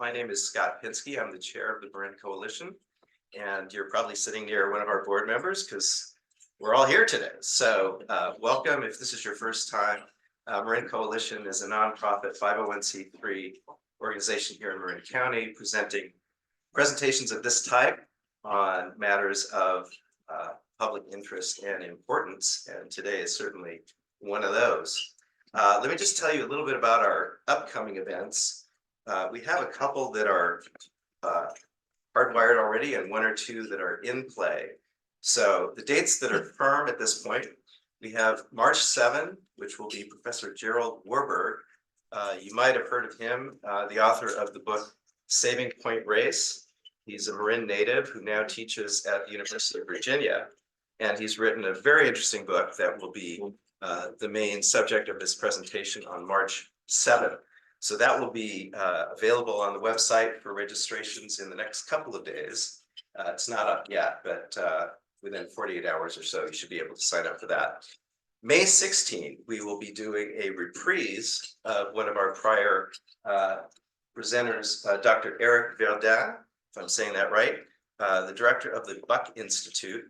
My name is Scott Pinsky. I'm the chair of the Marin Coalition, and you're probably sitting near one of our board members because we're all here today. So welcome if this is your first time. Marin Coalition is a nonprofit 501c3 organization here in Marin County presenting presentations of this type on matters of public interest and importance, and today is certainly one of those. Let me just tell you a little bit about our upcoming events. We have a couple that are hardwired already and one or two that are in play. So the dates that are firm at this point, we have March 7, which will be Professor Gerald Warburg. You might have heard of him, the author of the book Saving Point Race. He's a Marin native who now teaches at the University of Virginia. And he's written a very interesting book that will be the main subject of this presentation on March 7th. So that will be available on the website for registrations in the next couple of days. It's not up yet, but within 48 hours or so, you should be able to sign up for that. May 16, we will be doing a reprise of one of our prior presenters, Dr. Eric Verdun, if I'm saying that right, the director of the Buck Institute.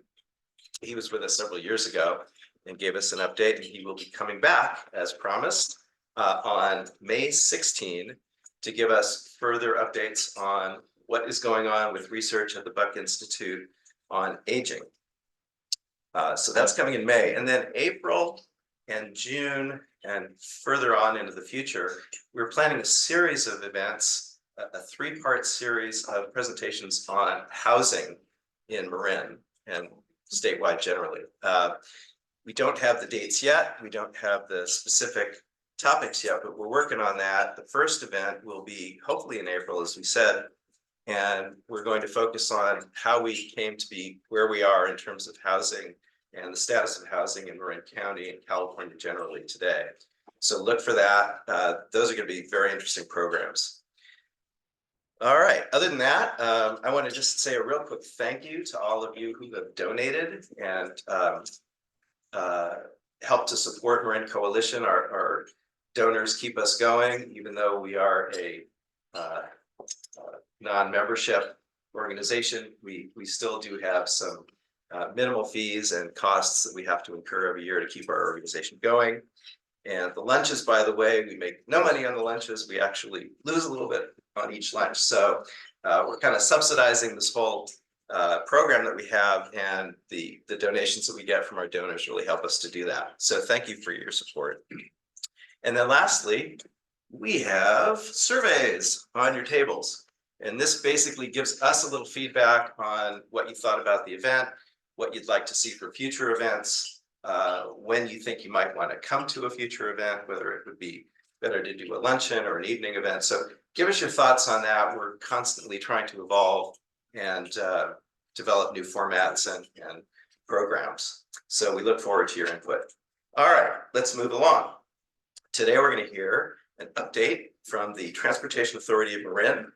He was with us several years ago and gave us an update, and he will be coming back as promised on May 16 to give us further updates on what is going on with research at the Buck Institute on aging. So that's coming in May, and then April and June and further on into the future, we're planning a series of events, a three-part series of presentations on housing in Marin and statewide generally. We don't have the dates yet. We don't have the specific topics yet, but we're working on that. The first event will be hopefully in April, as we said, and we're going to focus on how we came to be where we are in terms of housing and the status of housing in Marin County and California generally today. So look for that. Those are going to be very interesting programs. All right, other than that, I want to just say a real quick thank you to all of you who have donated and helped to support Marin Coalition. Our donors keep us going, even though we are a non-membership organization. We still do have some minimal fees and costs that we have to incur every year to keep our organization going. And the lunches, by the way, we make no money on the lunches. We actually lose a little bit on each lunch. So we're kind of subsidizing this whole program that we have, and the donations that we get from our donors really help us to do that. So thank you for your support. And then lastly, we have surveys on your tables. And this basically gives us a little feedback on what you thought about the event, what you'd like to see for future events, when you think you might want to come to a future event, whether it would be better to do a luncheon or an evening event. So give us your thoughts on that. We're constantly trying to evolve and develop new formats and programs. So we look forward to your input. All right, let's move along. Today we're going to hear an update from the Transportation Authority of Marin.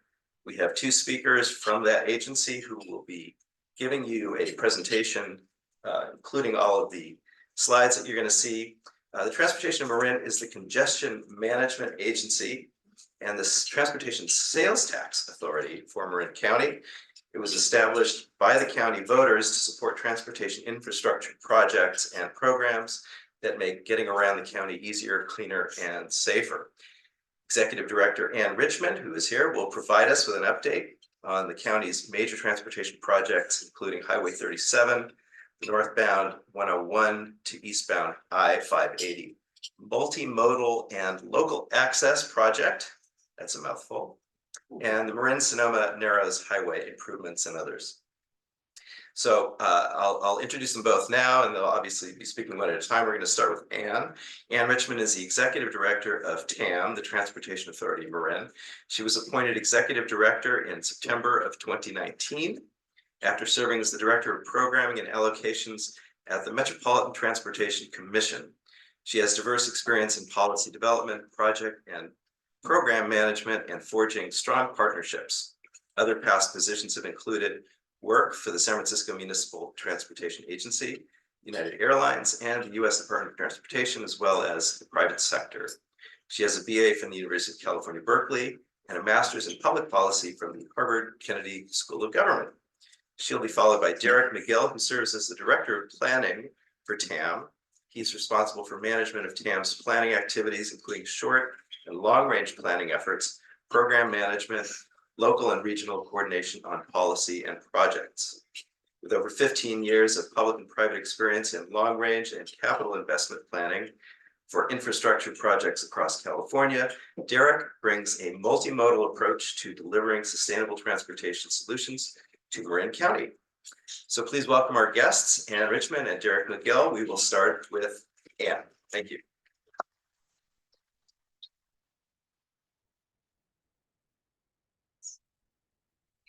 We have two speakers from that agency who will be giving you a presentation, including all of the slides that you're going to see. The Transportation of Marin is the congestion management agency and the Transportation Sales Tax Authority for Marin County. It was established by the county voters to support transportation infrastructure projects and programs that make getting around the county easier, cleaner, and safer. Executive Director Anne Richmond, who is here, will provide us with an update on the county's major transportation projects, including Highway 37, Northbound 101 to Eastbound I-580, Multimodal and Local Access Project, that's a mouthful, and the Marin-Sonoma Narrows Highway improvements and others. So I'll introduce them both now, and they'll obviously be speaking one at a time. We're going to start with Anne. Anne Richmond is the Executive Director of TAM, the Transportation Authority of Marin. She was appointed Executive Director in September of 2019, after serving as the Director of Programming and Allocations at the Metropolitan Transportation Commission. She has diverse experience in policy development, project and program management, and forging strong partnerships. Other past positions have included work for the San Francisco Municipal Transportation Agency, United Airlines, and the U.S. Department of Transportation, as well as the private sector. She has a BA from the University of California, Berkeley, and a master's in public policy from the Harvard Kennedy School of Government. She'll be followed by Derek McGill, who serves as the Director of Planning for TAM. He's responsible for management of TAM's planning activities, including short and long-range planning efforts, program management, local and regional coordination on policy and projects. With over 15 years of public and private experience in long-range and capital investment planning for infrastructure projects across California, Derek brings a multimodal approach to delivering sustainable transportation solutions to Marin County. So please welcome our guests, Anne Richmond and Derek McGill. We will start with Anne. Thank you.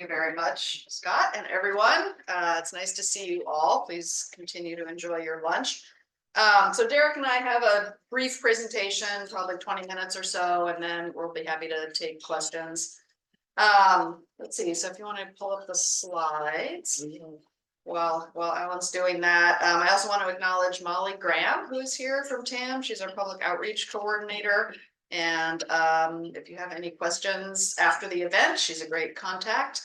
Thank you very much, Scott, and everyone. It's nice to see you all. Please continue to enjoy your lunch. So Derek and I have a brief presentation, probably 20 minutes or so, and then we'll be happy to take questions. Let's see, so if you want to pull up the slides while Alan's doing that. I also want to acknowledge Molly Graham, who's here from TAM. She's our public outreach coordinator. And if you have any questions after the event, she's a great contact.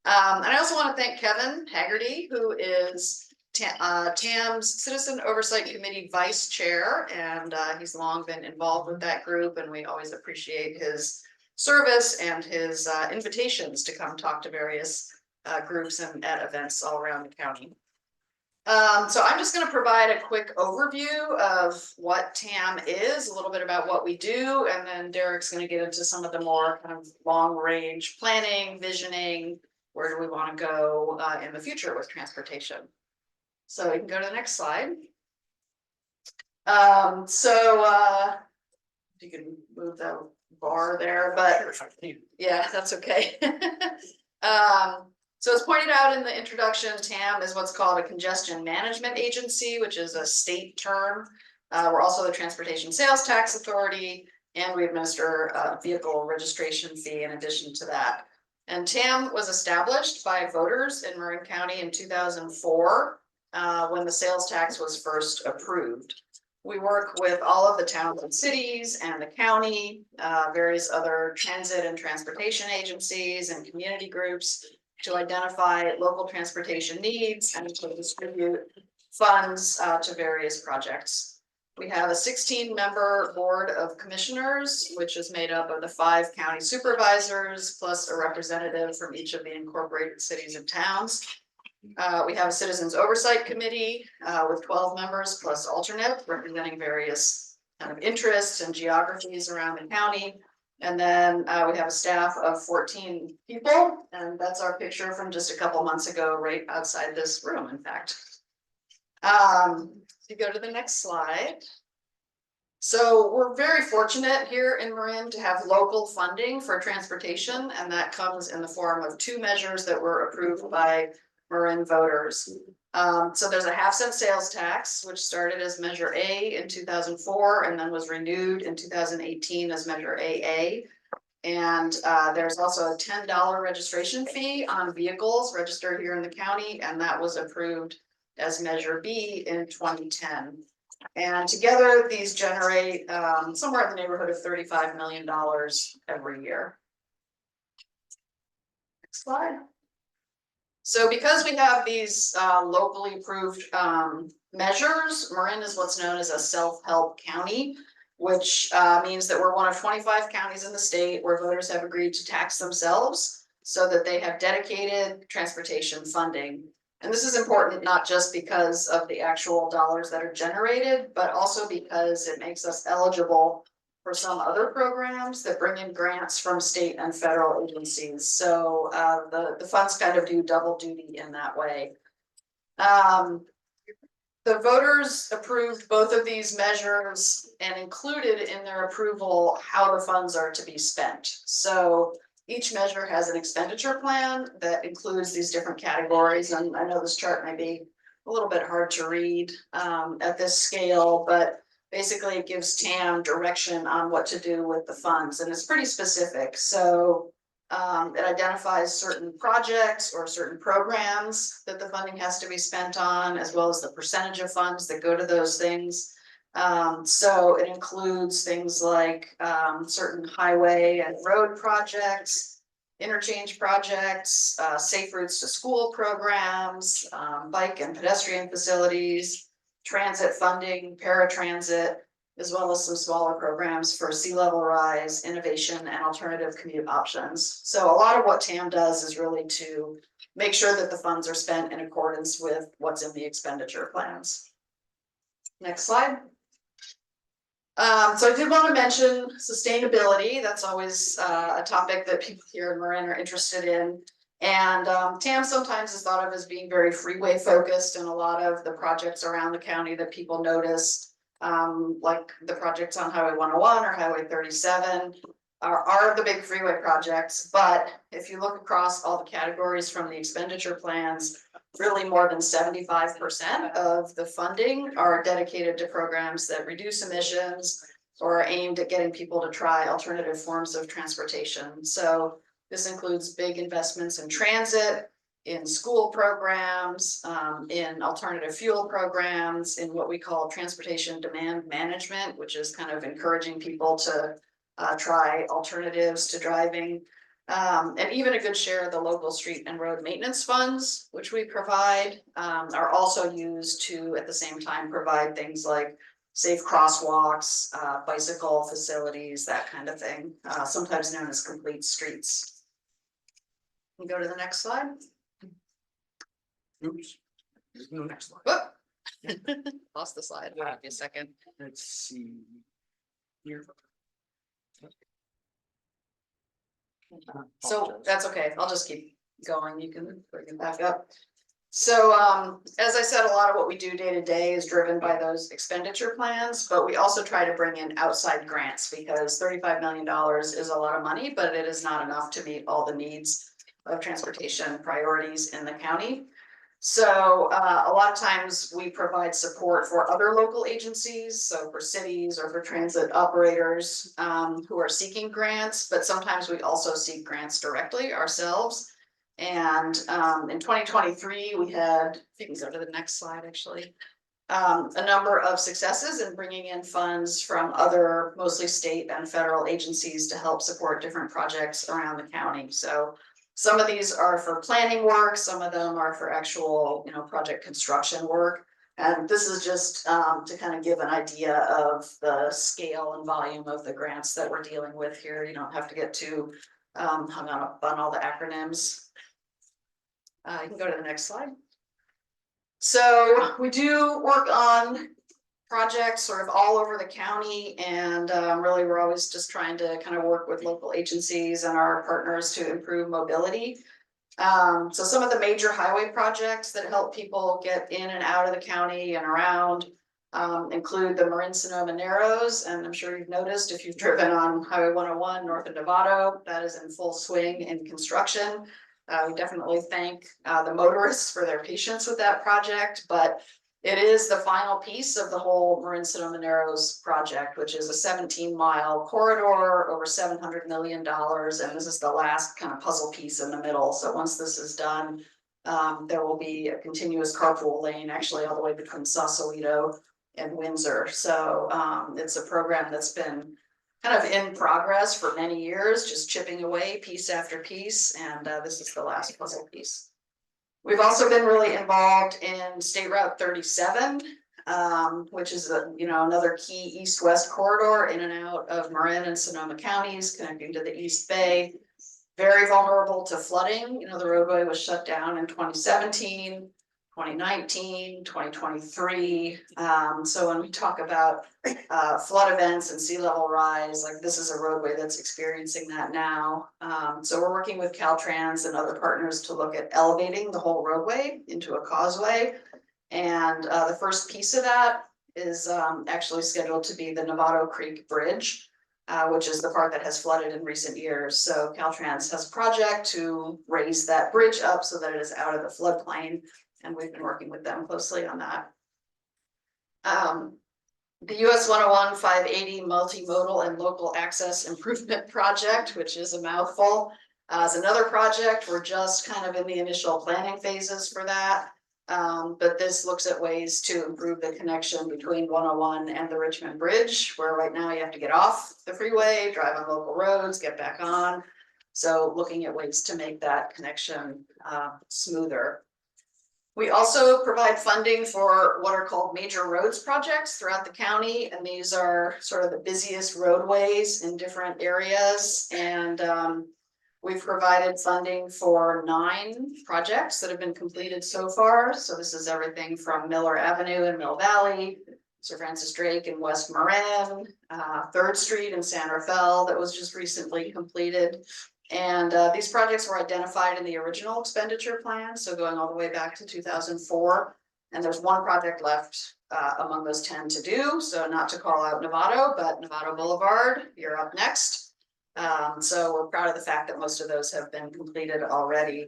And I also want to thank Kevin Haggerty, who is TAM's Citizen Oversight Committee Vice Chair, and he's long been involved with that group, and we always appreciate his service and his invitations to come talk to various groups and at events all around the county. So I'm just going to provide a quick overview of what TAM is, a little bit about what we do, and then Derek's going to get into some of the more kind of long-range planning, visioning, where do we want to go in the future with transportation. So you can go to the next slide. You can move the bar there, but yeah, that's okay. So as pointed out in the introduction, TAM is what's called a congestion management agency, which is a state term. We're also the Transportation Sales Tax Authority, and we administer a vehicle registration fee in addition to that. And TAM was established by voters in Marin County in 2004 when the sales tax was first approved. We work with all of the towns and cities and the county, various other transit and transportation agencies and community groups to identify local transportation needs and to distribute funds to various projects. We have a 16-member board of commissioners, which is made up of the 5 county supervisors, plus a representative from each of the incorporated cities and towns. We have a citizens oversight committee with 12 members plus alternate, representing various kind of interests and geographies around the county. And then we have a staff of 14 people, and that's our picture from just a couple months ago, right outside this room, in fact. If you go to the next slide. So we're very fortunate here in Marin to have local funding for transportation, and that comes in the form of 2 measures that were approved by Marin voters. So there's a 0.5-cent sales tax, which started as Measure A in 2004 and then was renewed in 2018 as Measure AA. And there's also a $10 registration fee on vehicles registered here in the county, and that was approved as Measure B in 2010. And together these generate somewhere in the neighborhood of $35 million every year. Next slide. So because we have these locally approved measures, Marin is what's known as a self-help county, which means that we're one of 25 counties in the state where voters have agreed to tax themselves so that they have dedicated transportation funding. And this is important not just because of the actual dollars that are generated, but also because it makes us eligible for some other programs that bring in grants from state and federal agencies. So the funds kind of do double duty in that way. The voters approved both of these measures and included in their approval how the funds are to be spent. So each measure has an expenditure plan that includes these different categories. And I know this chart may be a little bit hard to read at this scale, but basically it gives TAM direction on what to do with the funds, and it's pretty specific. So it identifies certain projects or certain programs that the funding has to be spent on, as well as the percentage of funds that go to those things. So it includes things like certain highway and road projects, interchange projects, safe routes to school programs, bike and pedestrian facilities, transit funding, paratransit, as well as some smaller programs for sea level rise, innovation, and alternative commute options. So a lot of what TAM does is really to make sure that the funds are spent in accordance with what's in the expenditure plans. Next slide. So I did want to mention sustainability. That's always a topic that people here in Marin are interested in. And TAM sometimes is thought of as being very freeway focused, and a lot of the projects around the county that people notice, like the projects on Highway 101 or Highway 37, are the big freeway projects. But if you look across all the categories from the expenditure plans, really more than 75% of the funding are dedicated to programs that reduce emissions or are aimed at getting people to try alternative forms of transportation. So this includes big investments in transit, in school programs, in alternative fuel programs, in what we call transportation demand management, which is kind of encouraging people to try alternatives to driving. And even a good share of the local street and road maintenance funds, which we provide, are also used to, at the same time, provide things like safe crosswalks, bicycle facilities, that kind of thing, sometimes known as complete streets. We go to the next slide. Oops. There's no next slide. Whoop. Lost the slide. Wait a second. Let's see. Here. So that's okay. I'll just keep going. You can bring it back up. So as I said, a lot of what we do day to day is driven by those expenditure plans, but we also try to bring in outside grants because $35 million is a lot of money, but it is not enough to meet all the needs of transportation priorities in the county. So a lot of times we provide support for other local agencies, so for cities or for transit operators who are seeking grants, but sometimes we also seek grants directly ourselves. And in 2023, we had, if you can go to the next slide, actually, a number of successes in bringing in funds from other, mostly state and federal agencies to help support different projects around the county. So some of these are for planning work, some of them are for actual, project construction work. And this is just to kind of give an idea of the scale and volume of the grants that we're dealing with here. You don't have to get too hung up on all the acronyms. You can go to the next slide. So we do work on projects sort of all over the county, and really we're always just trying to kind of work with local agencies and our partners to improve mobility. So some of the major highway projects that help people get in and out of the county and around include the Marin-Sonoma Narrows, and I'm sure you've noticed if you've driven on Highway 101 north of Novato, that is in full swing in construction. We definitely thank the motorists for their patience with that project, but it is the final piece of the whole Marin-Sonoma Narrows project, which is a 17-mile corridor over $700 million. And this is the last kind of puzzle piece in the middle. So once this is done, there will be a continuous carpool lane actually all the way between Sausalito and Windsor. So it's a program that's been kind of in progress for many years, just chipping away piece after piece. And this is the last puzzle piece. We've also been really involved in State Route 37, which is another key east-west corridor in and out of Marin and Sonoma counties, connecting to the East Bay. Very vulnerable to flooding. The roadway was shut down in 2017, 2019, 2023. So when we talk about flood events and sea level rise, like this is a roadway that's experiencing that now. So we're working with Caltrans and other partners to look at elevating the whole roadway into a causeway. And the first piece of that is actually scheduled to be the Novato Creek Bridge, which is the part that has flooded in recent years. So Caltrans has a project to raise that bridge up so that it is out of the floodplain. And we've been working with them closely on that. The US-101 580 Multimodal and Local Access Improvement Project, which is a mouthful, is another project. We're just kind of in the initial planning phases for that. But this looks at ways to improve the connection between 101 and the Richmond Bridge, where right now you have to get off the freeway, drive on local roads, get back on. So looking at ways to make that connection smoother. We also provide funding for what are called major roads projects throughout the county, and these are sort of the busiest roadways in different areas. And we've provided funding for 9 projects that have been completed so far. So this is everything from Miller Avenue in Mill Valley, Sir Francis Drake in West Marin, 3rd Street in San Rafael that was just recently completed. And these projects were identified in the original expenditure plan, so going all the way back to 2004. And there's 1 project left among those 10 to do. So not to call out Novato, but Novato Boulevard, you're up next. So we're proud of the fact that most of those have been completed already.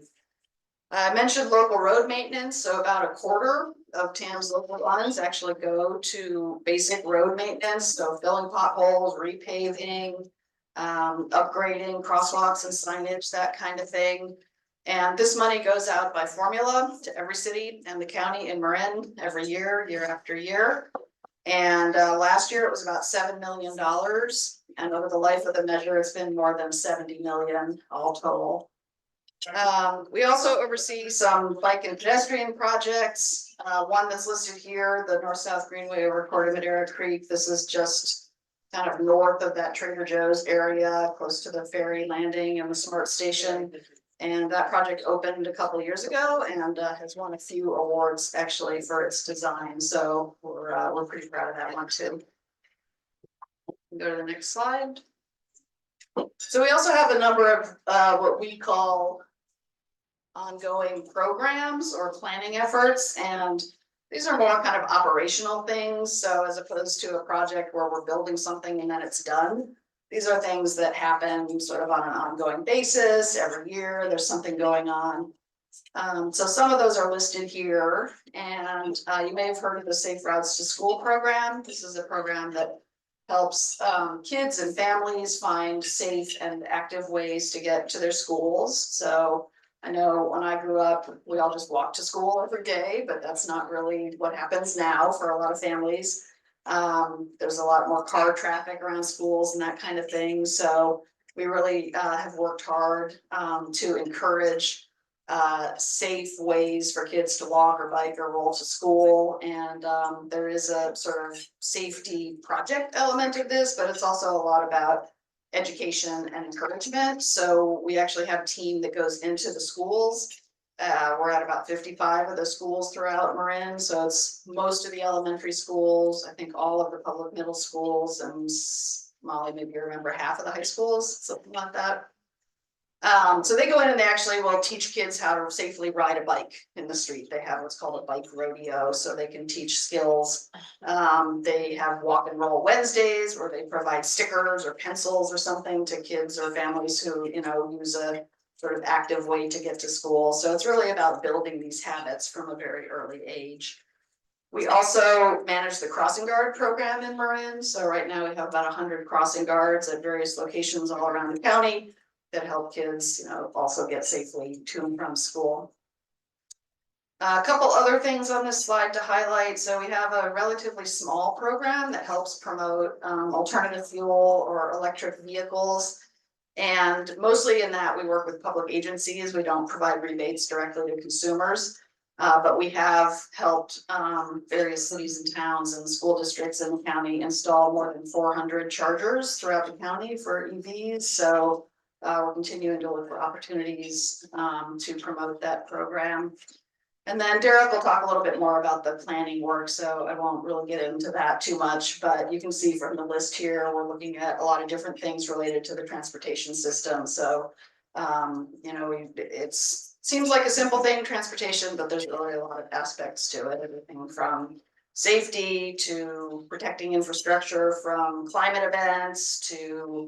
I mentioned local road maintenance, so about 1/4 of TAM's local funds actually go to basic road maintenance, so filling potholes, repaving, upgrading crosswalks and signage, that kind of thing. And this money goes out by formula to every city and the county in Marin every year, year after year. And last year it was about $7 million. And over the life of the measure, it's been more than 70 million all total. We also oversee some bike and pedestrian projects. One that's listed here, the North-South Greenway over Madera Creek. This is just kind of north of that Trader Joe's area, close to the ferry landing and the smart station. And that project opened a couple of years ago and has won a few awards actually for its design. So we're pretty proud of that one too. Go to the next slide. So we also have a number of what we call ongoing programs or planning efforts, and these are more kind of operational things. So as opposed to a project where we're building something and then it's done, these are things that happen sort of on an ongoing basis. Every year there's something going on. So some of those are listed here, and you may have heard of the Safe Routes to School program. This is a program that helps kids and families find safe and active ways to get to their schools. So I know when I grew up, we all just walked to school every day, but that's not really what happens now for a lot of families. There's a lot more car traffic around schools and that kind of thing. So we really have worked hard to encourage safe ways for kids to walk or bike or roll to school. And there is a sort of safety project element of this, but it's also a lot about education and encouragement. So we actually have a team that goes into the schools. We're at about 55 of the schools throughout Marin. So it's most of the elementary schools, I think all of the public middle schools, and Molly, maybe you remember half of the high schools, something like that. So they go in and they actually will teach kids how to safely ride a bike in the street. They have what's called a bike rodeo, so they can teach skills. They have walk and roll Wednesdays where they provide stickers or pencils or something to kids or families who, you know, use a sort of active way to get to school. So it's really about building these habits from a very early age. We also manage the crossing guard program in Marin. So right now we have about 100 crossing guards at various locations all around the county that help kids, you know, also get safely to and from school. A couple other things on this slide to highlight. So we have a relatively small program that helps promote alternative fuel or electric vehicles. And mostly in that we work with public agencies. We don't provide rebates directly to consumers, but we have helped various cities and towns and school districts in the county install more than 400 chargers throughout the county for EVs. So we're continuing to look for opportunities to promote that program. And then Derek will talk a little bit more about the planning work, so I won't really get into that too much, but you can see from the list here, we're looking at a lot of different things related to the transportation system. So, you know, seems like a simple thing, transportation, but there's really a lot of aspects to it, everything from safety to protecting infrastructure, from climate events to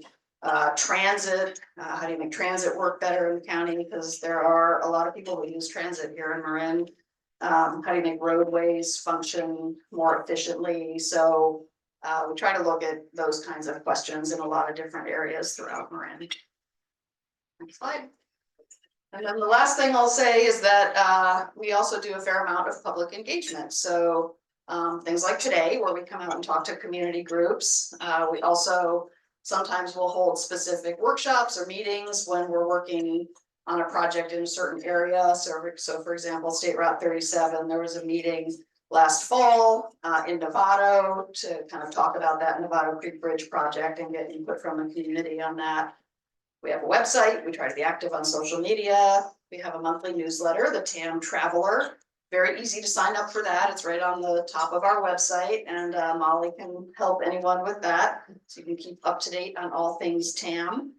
transit. How do you make transit work better in the county? Because there are a lot of people who use transit here in Marin. How do you make roadways function more efficiently? So we try to look at those kinds of questions in a lot of different areas throughout Marin. Next slide. And then the last thing I'll say is that we also do a fair amount of public engagement. So things like today, where we come out and talk to community groups. We also sometimes will hold specific workshops or meetings when we're working on a project in a certain area. So for example, State Route 37, there was a meeting last fall in Novato to kind of talk about that Novato Creek Bridge project and get input from the community on that. We have a website, we try to be active on social media. We have a monthly newsletter, the TAM Traveler. Very easy to sign up for that. It's right on the top of our website, and Molly can help anyone with that. So you can keep up to date on all things TAM.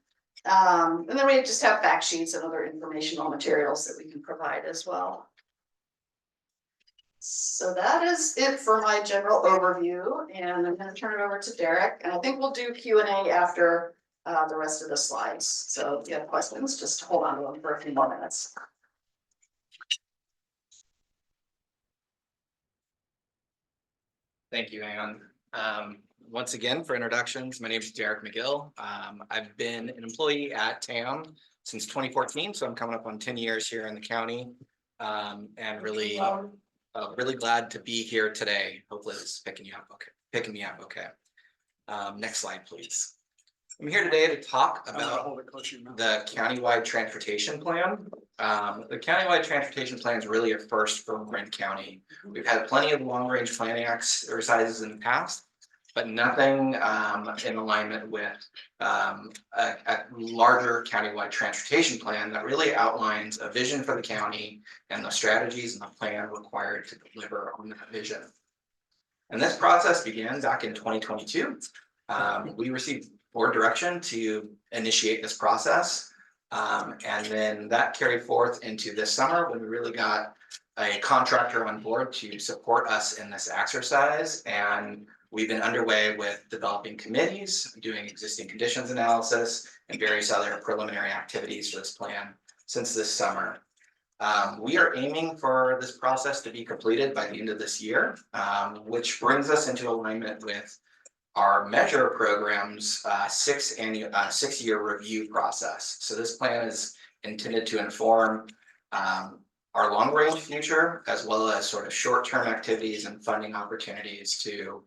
And then we just have fact sheets and other informational materials that we can provide as well. So that is it for my general overview, and I'm going to turn it over to Derek, and I think we'll do Q&A after the rest of the slides. So if you have questions, just hold on to them for a few more minutes. Thank you, Anne. Once again, for introductions, my name is Derek McGill. I've been an employee at TAM since 2014, so I'm coming up on 10 years here in the county, and really glad to be here today. Hopefully this is picking me up okay. Next slide, please. I'm here today to talk about the Countywide Transportation Plan. The Countywide Transportation Plan is really a first for Marin County. We've had plenty of long-range planning exercises in the past, but nothing in alignment with a larger countywide transportation plan that really outlines a vision for the county and the strategies and the plan required to deliver on that vision. And this process began back in 2022. We received board direction to initiate this process. And then that carried forth into this summer when we really got a contractor on board to support us in this exercise. And we've been underway with developing committees, doing existing conditions analysis, and various other preliminary activities for this plan since this summer. We are aiming for this process to be completed by the end of this year, which brings us into alignment with our measure program's 6-year review process. So this plan is intended to inform our long-range future, as well as sort of short-term activities and funding opportunities to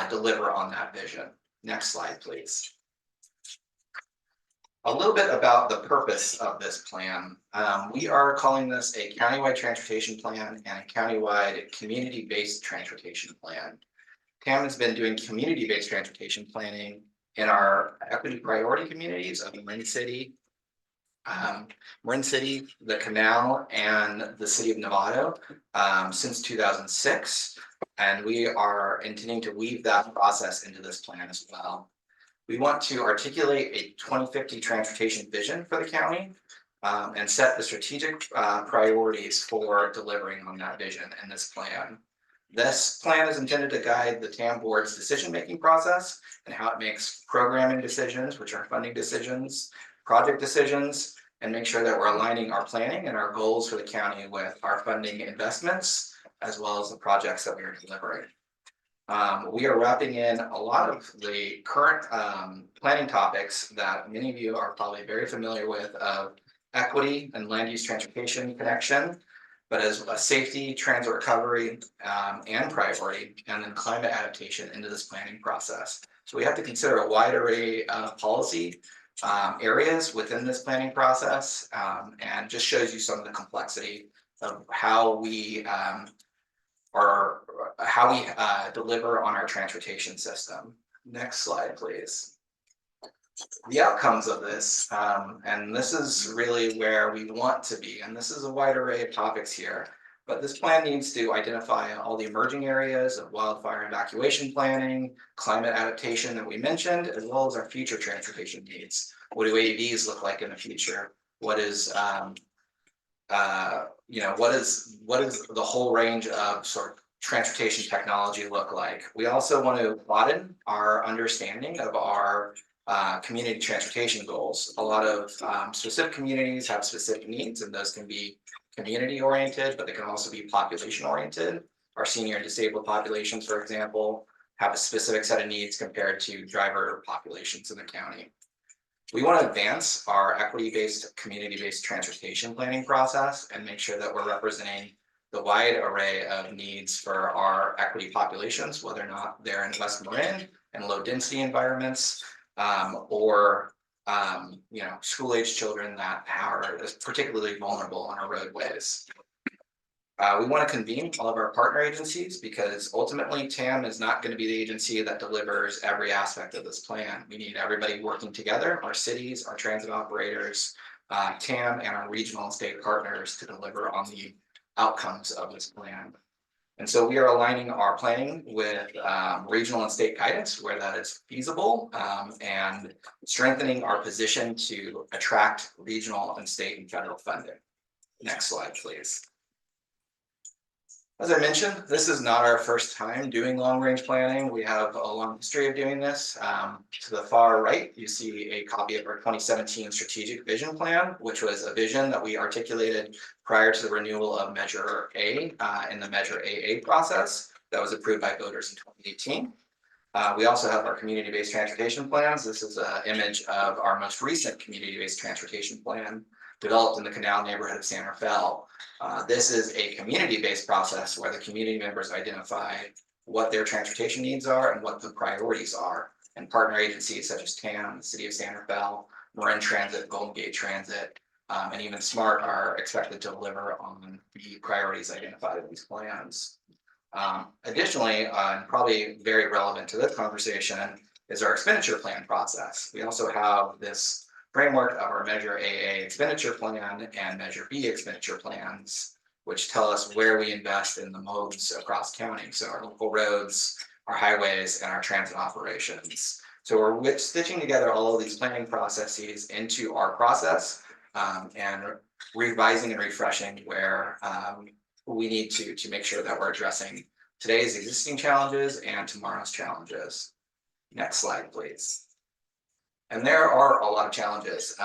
deliver on that vision. Next slide, please. A little bit about the purpose of this plan. We are calling this a Countywide Transportation Plan and a Countywide Community-Based Transportation Plan. TAM has been doing community-based transportation planning in our equity priority communities of Marin City, the Canal, and the city of Novato since 2006. And we are intending to weave that process into this plan as well. We want to articulate a 2050 transportation vision for the county and set the strategic priorities for delivering on that vision in this plan. This plan is intended to guide the TAM board's decision-making process and how it makes programming decisions, which are funding decisions, project decisions, and make sure that we're aligning our planning and our goals for the county with our funding investments, as well as the projects that we are delivering. We are wrapping in a lot of the current planning topics that many of you are probably very familiar with of equity and land use transportation connection, but as a safety, transit recovery, and priority, and then climate adaptation into this planning process. So we have to consider a wide array of policy areas within this planning process, and just shows you some of the complexity of how we deliver on our transportation system. Next slide, please. The outcomes of this, and this is really where we want to be, and this is a wide array of topics here, but this plan needs to identify all the emerging areas of wildfire evacuation planning, climate adaptation that we mentioned, as well as our future transportation needs. What do AEVs look like in the future? What is what is the whole range of sort of transportation technology look like? We also want to broaden our understanding of our community transportation goals. A lot of specific communities have specific needs, and those can be community oriented, but they can also be population oriented. Our senior and disabled populations, for example, have a specific set of needs compared to driver populations in the county. We want to advance our equity-based, community-based transportation planning process and make sure that we're representing the wide array of needs for our equity populations, whether or not they're in West Marin and low density environments, or school-age children that are particularly vulnerable on our roadways. We want to convene all of our partner agencies because ultimately TAM is not going to be the agency that delivers every aspect of this plan. We need everybody working together, our cities, our transit operators, TAM, and our regional and state partners to deliver on the outcomes of this plan. And so we are aligning our planning with regional and state guidance where that is feasible, and strengthening our position to attract regional and state and federal funding. Next slide, please. As I mentioned, this is not our first time doing long-range planning. We have a long history of doing this. To the far right, you see a copy of our 2017 strategic vision plan, which was a vision that we articulated prior to the renewal of Measure A in the Measure AA process that was approved by voters in 2018. We also have our community-based transportation plans. This is an image of our most recent community-based transportation plan developed in the Canal neighborhood of San Rafael. This is a community-based process where the community members identify what their transportation needs are and what the priorities are. And partner agencies such as TAM, the City of San Rafael, Marin Transit, Golden Gate Transit, and even SMART are expected to deliver on the priorities identified in these plans. Additionally, and probably very relevant to this conversation, is our expenditure plan process. We also have this framework of our Measure AA expenditure plan and Measure B expenditure plans, which tell us where we invest in the modes across county. So our local roads, our highways, and our transit operations. So we're stitching together all of these planning processes into our process, and revising and refreshing where we need to make sure that we're addressing today's existing challenges and tomorrow's challenges. Next slide, please. And there are a lot of challenges.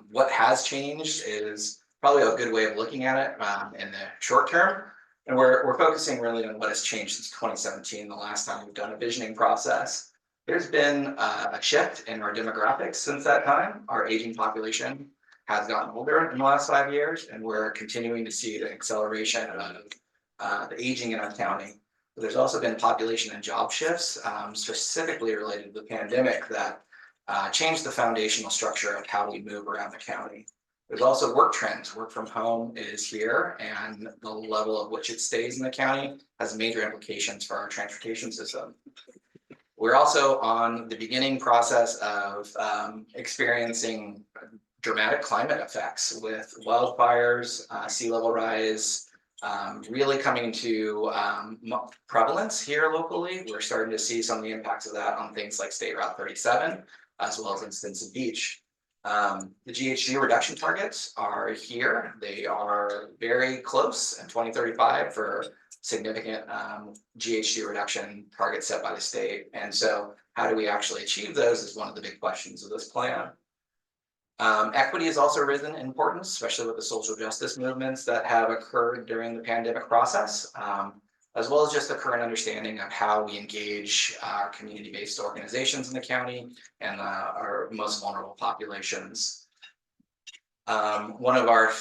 What has changed is probably a good way of looking at it in the short term. And we're focusing really on what has changed since 2017, the last time we've done a visioning process. There's been a shift in our demographics since that time. Our aging population has gotten older in the last 5 years, and we're continuing to see the acceleration of the aging in our county. There's also been population and job shifts, specifically related to the pandemic, that changed the foundational structure of how we move around the county. There's also work trends. Work from home is here, and the level of which it stays in the county has major implications for our transportation system. We're also on the beginning process of experiencing dramatic climate effects with wildfires, sea level rise, really coming to prevalence here locally. We're starting to see some of the impacts of that on things like State Route 37, as well as in Stinson Beach. The GHG reduction targets are here. They are very close in 2035 for significant GHG reduction targets set by the state. And so how do we actually achieve those is one of the big questions of this plan. Equity has also risen in importance, especially with the social justice movements that have occurred during the pandemic process, as well as just the current understanding of how we engage our community-based organizations in the county and our most vulnerable populations. One of our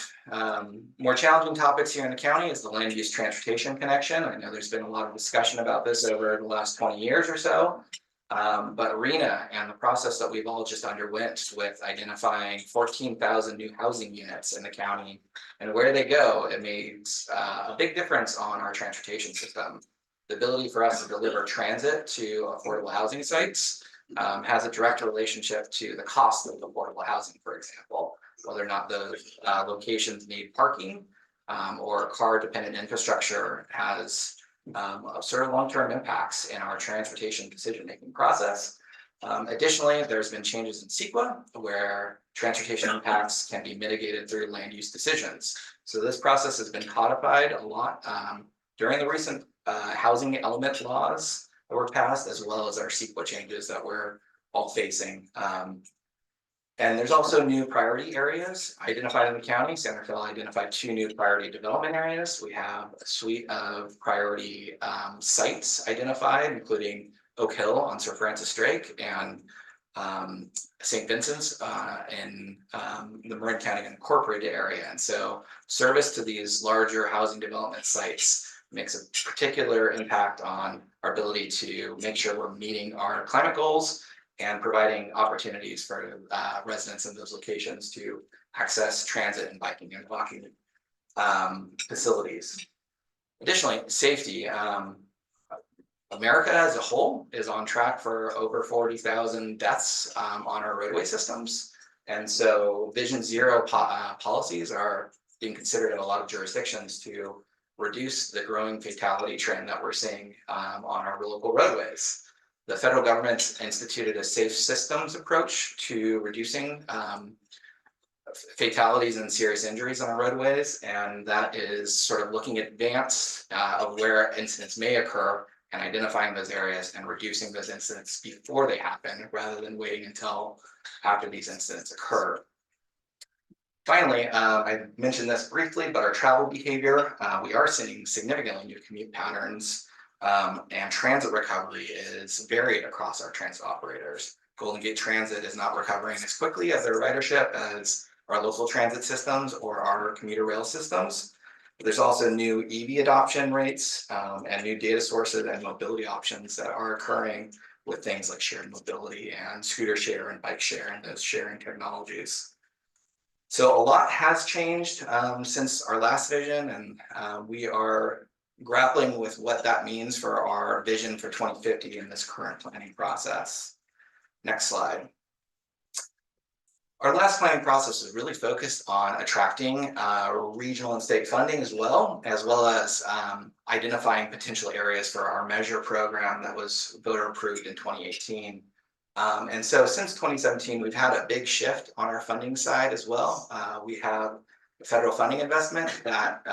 more challenging topics here in the county is the land use transportation connection. I know there's been a lot of discussion about this over the last 20 years or so. But RENA and the process that we've all just underwent with identifying 14,000 new housing units in the county and where they go, it makes a big difference on our transportation system. The ability for us to deliver transit to affordable housing sites has a direct relationship to the cost of affordable housing, for example, whether or not those locations need parking or car-dependent infrastructure has sort of long-term impacts in our transportation decision-making process. Additionally, there's been changes in CEQA where transportation impacts can be mitigated through land use decisions. So this process has been codified a lot during the recent housing element laws that were passed, as well as our CEQA changes that we're all facing. And there's also new priority areas identified in the county. San Rafael identified 2 new priority development areas. We have a suite of priority sites identified, including Oak Hill on Sir Francis Drake and St. Vincent's in the Marin County incorporated area. And so service to these larger housing development sites makes a particular impact on our ability to make sure we're meeting our climate goals and providing opportunities for residents in those locations to access transit and biking and walking facilities. Additionally, safety. America as a whole is on track for over 40,000 deaths on our roadway systems. And so Vision Zero policies are being considered in a lot of jurisdictions to reduce the growing fatality trend that we're seeing on our local roadways. The federal government instituted a safe systems approach to reducing fatalities and serious injuries on our roadways, and that is sort of looking in advance of where incidents may occur and identifying those areas and reducing those incidents before they happen rather than waiting until after these incidents occur. Finally, I mentioned this briefly, but our travel behavior, we are seeing significantly new commute patterns, and transit recovery is varied across our transit operators. Golden Gate Transit is not recovering as quickly as their ridership as our local transit systems or our commuter rail systems. There's also new EV adoption rates and new data sources and mobility options that are occurring with things like shared mobility and scooter share and bike share and those sharing technologies. So a lot has changed since our last vision, and we are grappling with what that means for our vision for 2050 in this current planning process. Next slide. Our last planning process was really focused on attracting regional and state funding as well as identifying potential areas for our measure program that was voter approved in 2018. And so since 2017, we've had a big shift on our funding side as well. We have federal funding investment that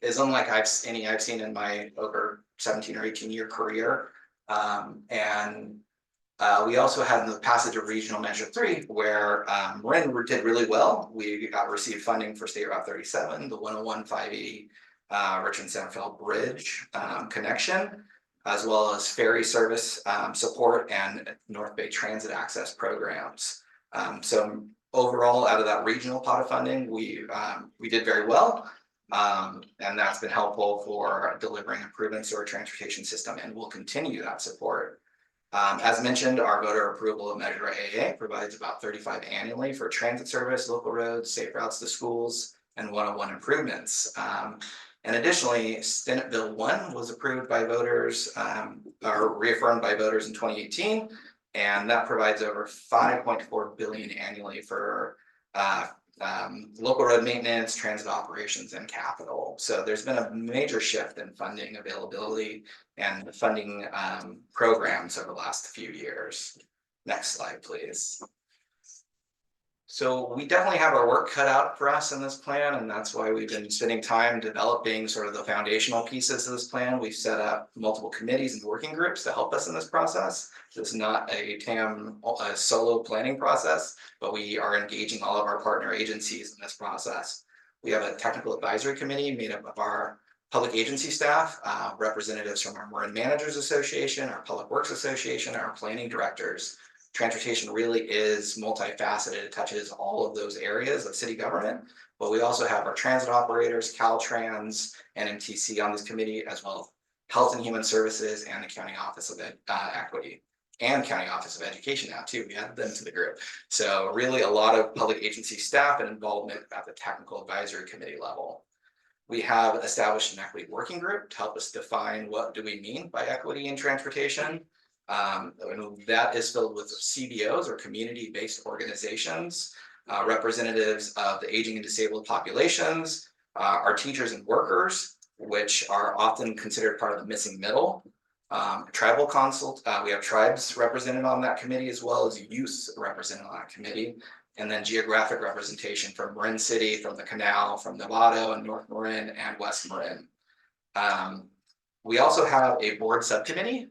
is unlike any I've seen in my over 17 or 18 year career. We also had the passage of Regional Measure 3, where Marin did really well. We received funding for State Route 37, the 101 580 Richmond Centerville Bridge connection, as well as ferry service support and North Bay transit access programs. So overall, out of that regional pot of funding, we did very well. And that's been helpful for delivering improvements to our transportation system, and we'll continue that support. As mentioned, our voter approval of Measure AA provides about 35 annually for transit service, local roads, safe routes to schools, and 101 improvements. And additionally, Senate Bill 1 was approved by voters, or reaffirmed by voters in 2018, and that provides over $5.4 billion annually for local road maintenance, transit operations, and capital. So there's been a major shift in funding availability and funding programs over the last few years. Next slide, please. So we definitely have our work cut out for us in this plan, and that's why we've been spending time developing sort of the foundational pieces of this plan. We've set up multiple committees and working groups to help us in this process. This is not a TAM solo planning process, but we are engaging all of our partner agencies in this process. We have a technical advisory committee made up of our public agency staff, representatives from our Marin Managers Association, our Public Works Association, our planning directors. Transportation really is multifaceted. It touches all of those areas of city government, but we also have our transit operators, Caltrans, and MTC on this committee, as well as Health and Human Services and the County Office of Equity and County Office of Education now too. We added them to the group. So really a lot of public agency staff and involvement at the technical advisory committee level. We have established an equity working group to help us define what do we mean by equity in transportation. And that is filled with CBOs or community-based organizations, representatives of the aging and disabled populations, our teachers and workers, which are often considered part of the missing middle, tribal consult. We have tribes represented on that committee, as well as youth represented on that committee, and then geographic representation from Marin City, from the Canal, from Novato and North Marin and West Marin. We also have a board subcommittee.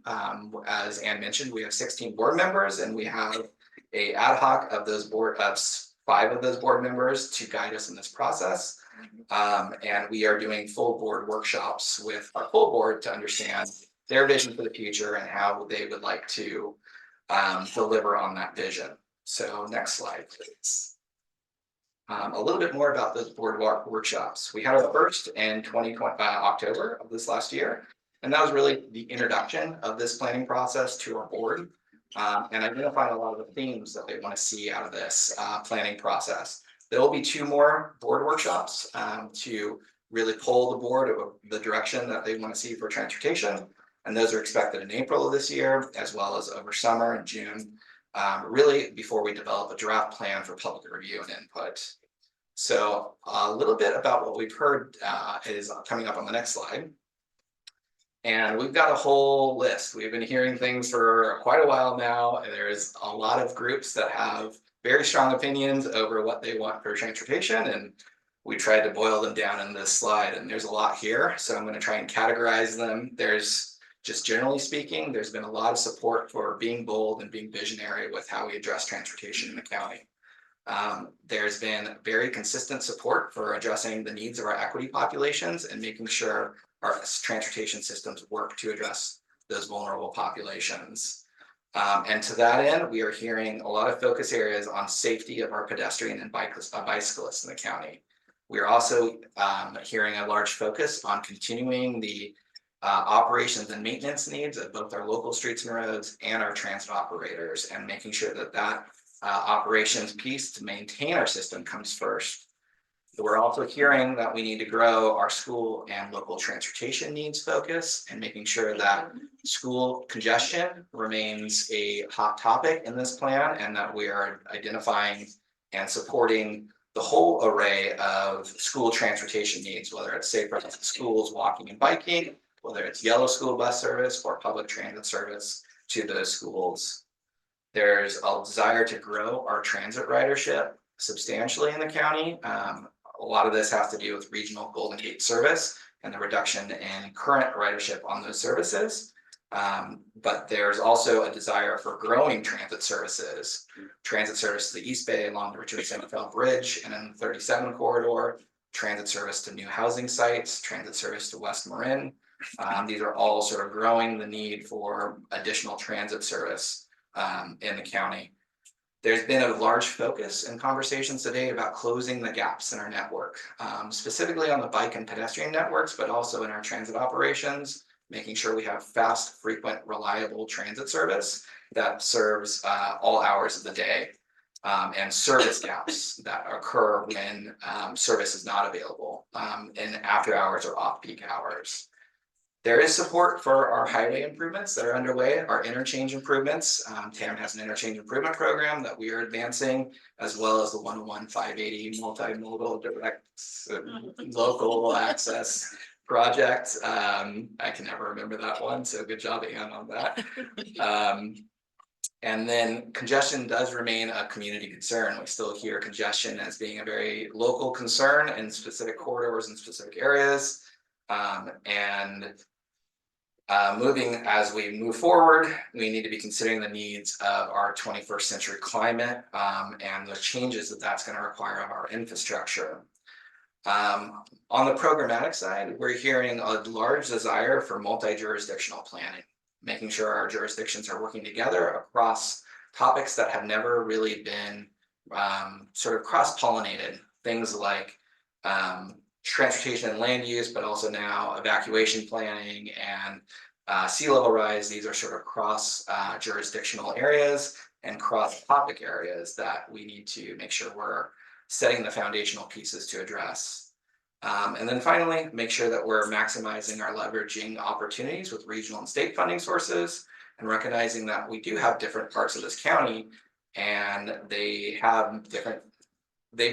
As Anne mentioned, we have 16 board members, and we have a ad hoc of those board of 5 of those board members to guide us in this process. And we are doing full board workshops with our full board to understand their vision for the future and how they would like to deliver on that vision. So next slide, please. A little bit more about those boardwalk workshops. We had our first in October of this last year, and that was really the introduction of this planning process to our board, and identifying a lot of the themes that they want to see out of this planning process. There will be 2 more board workshops to really pull the board of the direction that they want to see for transportation, and those are expected in April of this year, as well as over summer in June. Really before we develop a draft plan for public review and input. So a little bit about what we've heard is coming up on the next slide. And we've got a whole list. We've been hearing things for quite a while now, and there's a lot of groups that have very strong opinions over what they want for transportation, and we tried to boil them down in this slide, and there's a lot here, so I'm going to try and categorize them. There's just generally speaking, there's been a lot of support for being bold and being visionary with how we address transportation in the county. There's been very consistent support for addressing the needs of our equity populations and making sure our transportation systems work to address those vulnerable populations. And to that end, we are hearing a lot of focus areas on safety of our pedestrian and bicyclists in the county. We are also hearing a large focus on continuing the operations and maintenance needs of both our local streets and roads and our transit operators, and making sure that that operations piece to maintain our system comes first. We're also hearing that we need to grow our school and local transportation needs focus, and making sure that school congestion remains a hot topic in this plan, and that we are identifying and supporting the whole array of school transportation needs, whether it's safer schools, walking and biking, whether it's yellow school bus service or public transit service to those schools. There's a desire to grow our transit ridership substantially in the county. A lot of this has to do with regional Golden Gate service and the reduction in current ridership on those services. But there's also a desire for growing transit services. Transit service to the East Bay along the Richard Sennefeld Bridge and in the 37 corridor, transit service to new housing sites, transit service to West Marin. These are all sort of growing the need for additional transit service in the county. There's been a large focus in conversations today about closing the gaps in our network, specifically on the bike and pedestrian networks, but also in our transit operations, making sure we have fast, frequent, reliable transit service that serves all hours of the day, and service gaps that occur when service is not available in after hours or off-peak hours. There is support for our highway improvements that are underway, our interchange improvements. TAM has an interchange improvement program that we are advancing, as well as the 101-580 multimodal direct local access project. I can never remember that one, so good job, Anne, on that. And then congestion does remain a community concern. We still hear congestion as being a very local concern in specific corridors and specific areas. As we move forward, we need to be considering the needs of our 21st century climate and the changes that that's going to require of our infrastructure. On the programmatic side, we're hearing a large desire for multi-jurisdictional planning, making sure our jurisdictions are working together across topics that have never really been sort of cross-pollinated, things like transportation and land use, but also now evacuation planning and sea level rise. These are sort of cross jurisdictional areas and cross topic areas that we need to make sure we're setting the foundational pieces to address. And then finally, make sure that we're maximizing our leveraging opportunities with regional and state funding sources, and recognizing that we do have different parts of this county and they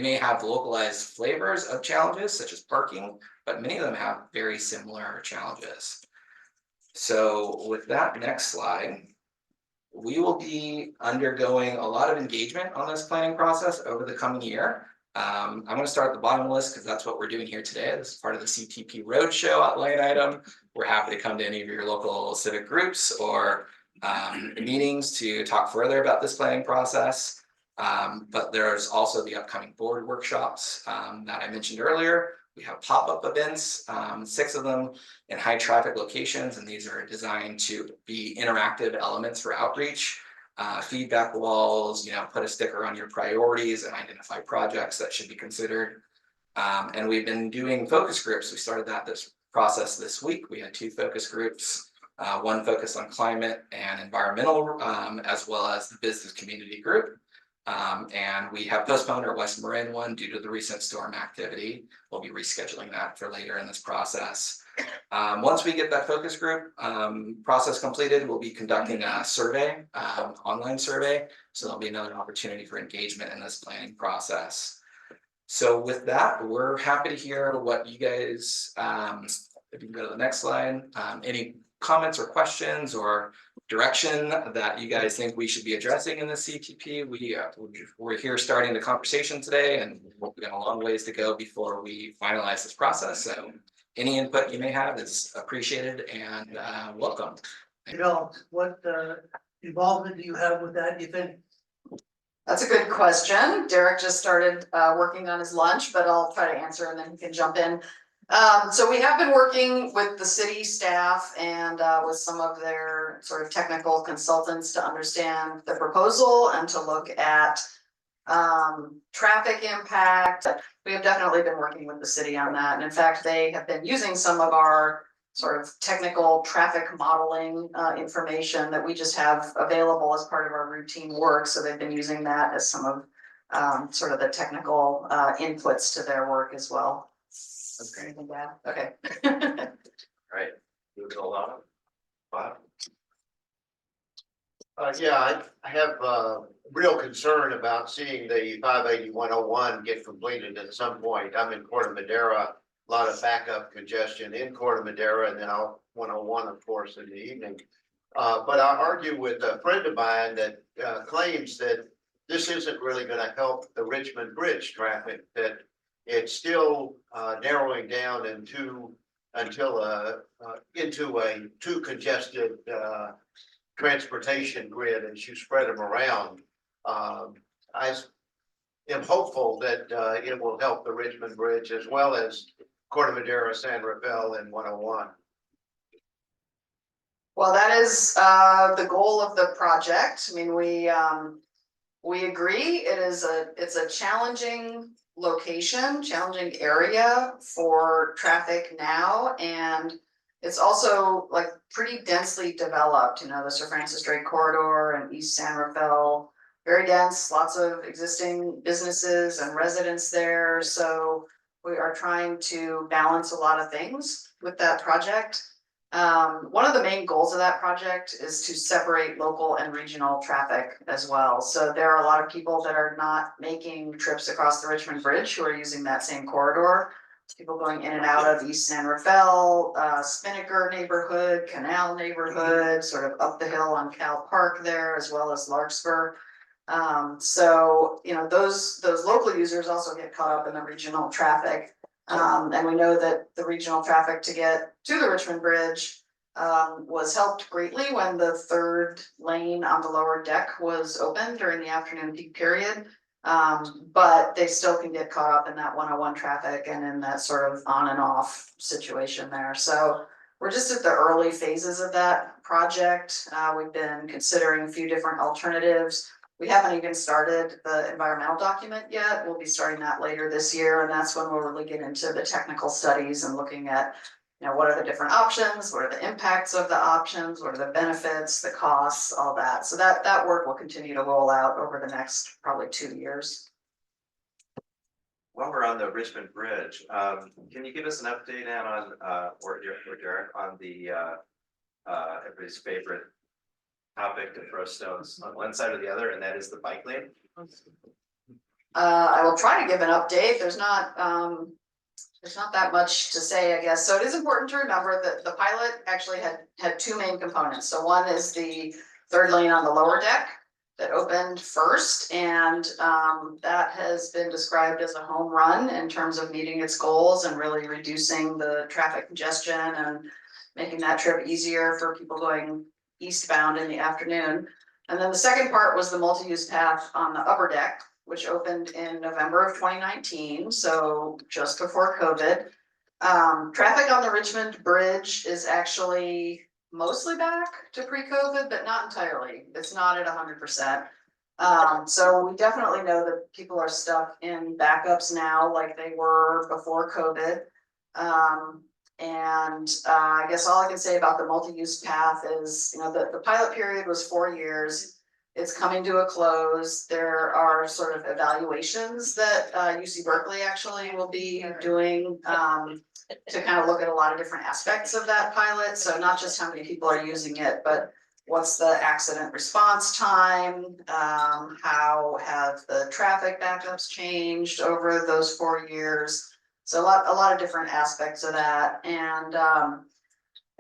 may have localized flavors of challenges such as parking, but many of them have very similar challenges. So with that next slide, we will be undergoing a lot of engagement on this planning process over the coming year. I'm going to start at the bottom of the list because that's what we're doing here today. This is part of the CTP Roadshow line item. We're happy to come to any of your local civic groups or meetings to talk further about this planning process. But there's also the upcoming board workshops that I mentioned earlier. We have pop-up events, 6 of them in high traffic locations, and these are designed to be interactive elements for outreach. feedback walls, put a sticker on your priorities and identify projects that should be considered. And we've been doing focus groups. We started this process this week. We had 2 focus groups, one focused on climate and environmental, as well as the business community group. And we have postponed our West Marin one due to the recent storm activity. We'll be rescheduling that for later in this process. Once we get that focus group process completed, we'll be conducting a survey, online survey. So there'll be another opportunity for engagement in this planning process. So with that, we're happy to hear what you guys, if you can go to the next slide, any comments or questions or direction that you guys think we should be addressing in the CTP. We're here starting the conversation today, and we've got a long ways to go before we finalize this process. So any input you may have is appreciated and welcome. What involvement do you have with that, do you think? That's a good question. Derek just started working on his lunch, but I'll try to answer and then he can jump in. So we have been working with the city staff and with some of their sort of technical consultants to understand the proposal and to look at traffic impact. We have definitely been working with the city on that. And in fact, they have been using some of our sort of technical traffic modeling information that we just have available as part of our routine work. So they've been using that as some of sort of the technical inputs to their work as well. That's great. Anything to add? Okay. All right, moving along. Bob? Yeah, I have real concern about seeing the 580-101 get completed at some point. I'm in Corte Madera, a lot of backup congestion in Corte Madera, and then 101, of course, in the evening. But I argue with a friend of mine that claims that this isn't really going to help the Richmond Bridge traffic, that it's still narrowing down into a too congested transportation grid as you spread them around. I am hopeful that it will help the Richmond Bridge as well as Corte Madera, San Rafael, and 101. Well, that is the goal of the project. I mean, we agree it's a challenging location, challenging area for traffic now, and it's also like pretty densely developed. The Sir Francis Drake corridor and East San Rafael, very dense, lots of existing businesses and residents there. So we are trying to balance a lot of things with that project. One of the main goals of that project is to separate local and regional traffic as well. So there are a lot of people that are not making trips across the Richmond Bridge who are using that same corridor. People going in and out of East San Rafael, Spinnaker neighborhood, Canal neighborhood, sort of up the hill on Cal Park there, as well as Larkspur. So those local users also get caught up in the regional traffic. And we know that the regional traffic to get to the Richmond Bridge was helped greatly when the 3rd lane on the lower deck was open during the afternoon peak period. But they still can get caught up in that 101 traffic and in that sort of on and off situation there. So we're just at the early phases of that project. We've been considering a few different alternatives. We haven't even started the environmental document yet. We'll be starting that later this year, and that's when we'll really get into the technical studies and looking at, what are the different options, what are the impacts of the options, what are the benefits, the costs, all that. So that work will continue to roll out over the next probably 2 years. While we're on the Richmond Bridge, can you give us an update, Ann, on or Derek, on the everybody's favorite topic to throw stones on one side or the other, and that is the bike lane? I will try to give an update. There's not that much to say, I guess. So it is important to remember that the pilot actually had 2 main components. So one is the 3rd lane on the lower deck that opened first, and that has been described as a home run in terms of meeting its goals and really reducing the traffic congestion and making that trip easier for people going eastbound in the afternoon. And then the second part was the multi-use path on the upper deck, which opened in November of 2019, so just before COVID. Traffic on the Richmond Bridge is actually mostly back to pre-COVID, but not entirely. It's not at 100%. So we definitely know that people are stuck in backups now like they were before COVID. I guess all I can say about the multi-use path is, the pilot period was 4 years. It's coming to a close. There are sort of evaluations that UC Berkeley actually will be doing to kind of look at a lot of different aspects of that pilot. So not just how many people are using it, but what's the accident response time? How have the traffic backups changed over those 4 years? So a lot of different aspects of that. And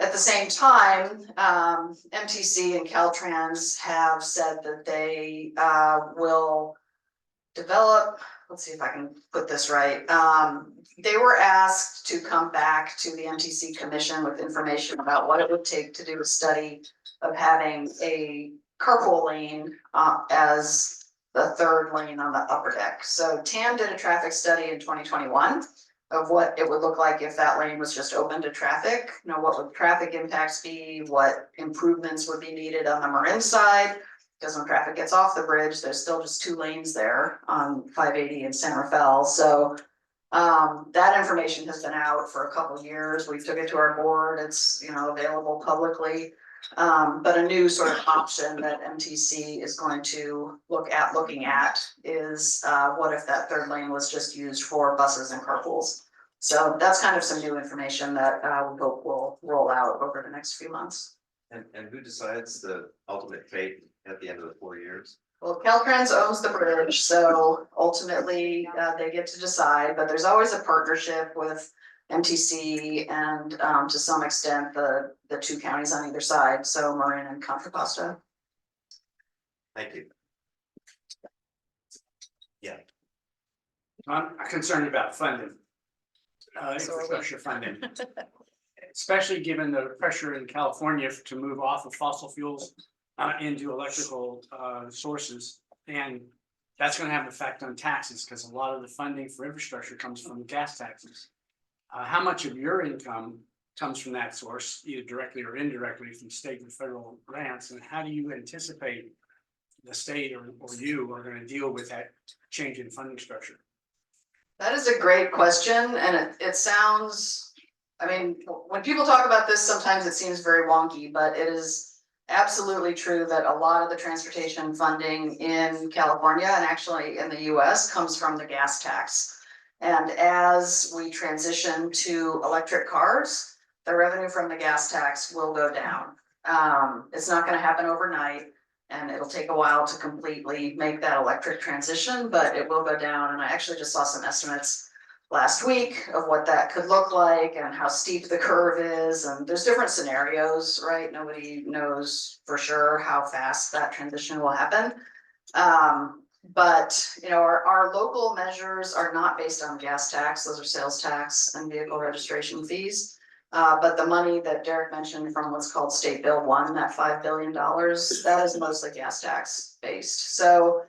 at the same time, MTC and Caltrans have said that they will develop, let's see if I can put this right. They were asked to come back to the MTC Commission with information about what it would take to do a study of having a carpool lane as the third lane on the upper deck. So TAM did a traffic study in 2021 of what it would look like if that lane was just open to traffic. What would traffic impacts be? What improvements would be needed on the Marin side? Because when traffic gets off the bridge, there's still just 2 lanes there on 580 and San Rafael. So that information has been out for a couple of years. We took it to our board. It's available publicly. But a new sort of option that MTC is going to looking at is what if that third lane was just used for buses and carpools. So that's kind of some new information that we hope will roll out over the next few months. And who decides the ultimate fate at the end of the 4 years? Well, Caltrans owns the bridge, so ultimately they get to decide, but there's always a partnership with MTC and to some extent the 2 counties on either side, so Marin and Contra Costa. Thank you. I'm concerned about funding, infrastructure funding. Especially given the pressure in California to move off of fossil fuels into electrical sources. And that's going to have an effect on taxes because a lot of the funding for infrastructure comes from gas taxes. How much of your income comes from that source, either directly or indirectly from state and federal grants? And how do you anticipate the state or you are going to deal with that change in funding structure? That is a great question, and it sounds, when people talk about this, sometimes it seems very wonky, but it is absolutely true that a lot of the transportation funding in California and actually in the US comes from the gas tax. And as we transition to electric cars, the revenue from the gas tax will go down. It's not going to happen overnight, and it'll take a while to completely make that electric transition, but it will go down. And I actually just saw some estimates last week of what that could look like and how steep the curve is. And there's different scenarios, right? Nobody knows for sure how fast that transition will happen. But our local measures are not based on gas tax. Those are sales tax and vehicle registration fees. But the money that Derek mentioned from what's called State Bill 1, that $5 billion, that is mostly gas tax based. So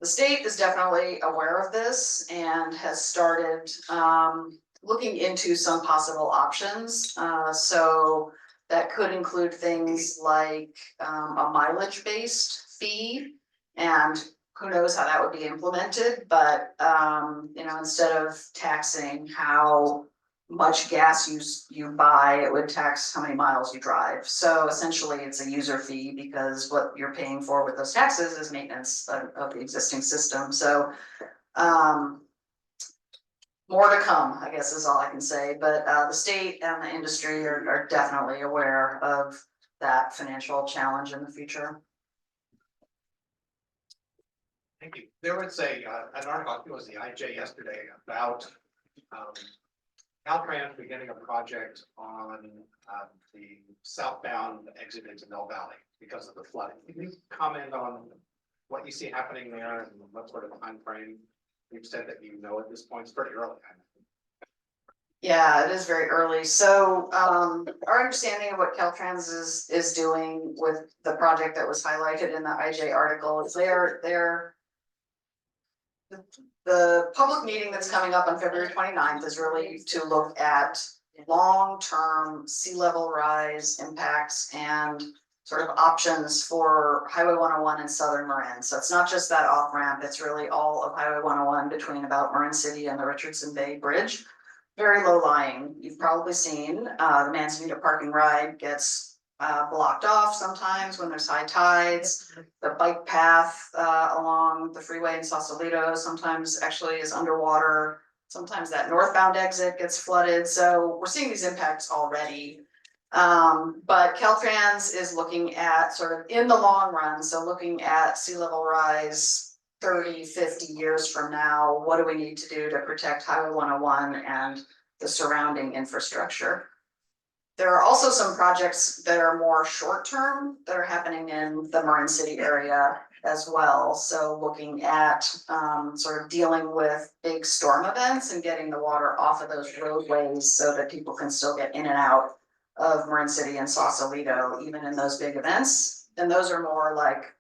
the state is definitely aware of this and has started looking into some possible options. So that could include things like a mileage based fee, and who knows how that would be implemented, but instead of taxing how much gas you buy, it would tax how many miles you drive. So essentially it's a user fee because what you're paying for with those taxes is maintenance of the existing system. So more to come, I guess is all I can say, but the state and the industry are definitely aware of that financial challenge in the future. Thank you. There was an article, I think it was the IJ yesterday, about Caltrans beginning a project on the southbound exit into Mill Valley because of the flooding. Can you comment on what you see happening there and what sort of time frame, the extent that you know at this point? It's pretty early. Yeah, it is very early. So our understanding of what Caltrans is doing with the project that was highlighted in the IJ article is the public meeting that's coming up on February 29th is really to look at long-term sea level rise impacts and sort of options for Highway 101 in southern Marin. So it's not just that off ramp, it's really all of Highway 101 between about Marin City and the Richardson Bay Bridge. Very low lying. You've probably seen the Manzanita parking ride gets blocked off sometimes when there's high tides. The bike path along the freeway in Sausalito sometimes actually is underwater. Sometimes that northbound exit gets flooded. So we're seeing these impacts already. But Caltrans is looking at sort of in the long run, so looking at sea level rise 30, 50 years from now, what do we need to do to protect Highway 101 and the surrounding infrastructure? There are also some projects that are more short-term that are happening in the Marin City area as well. So looking at sort of dealing with big storm events and getting the water off of those roadways so that people can still get in and out of Marin City and Sausalito, even in those big events. And those are more like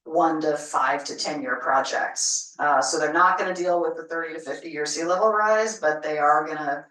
1 to 5 to 10 year projects. So they're not going to deal with the 30 to 50 year sea level rise, but they are going to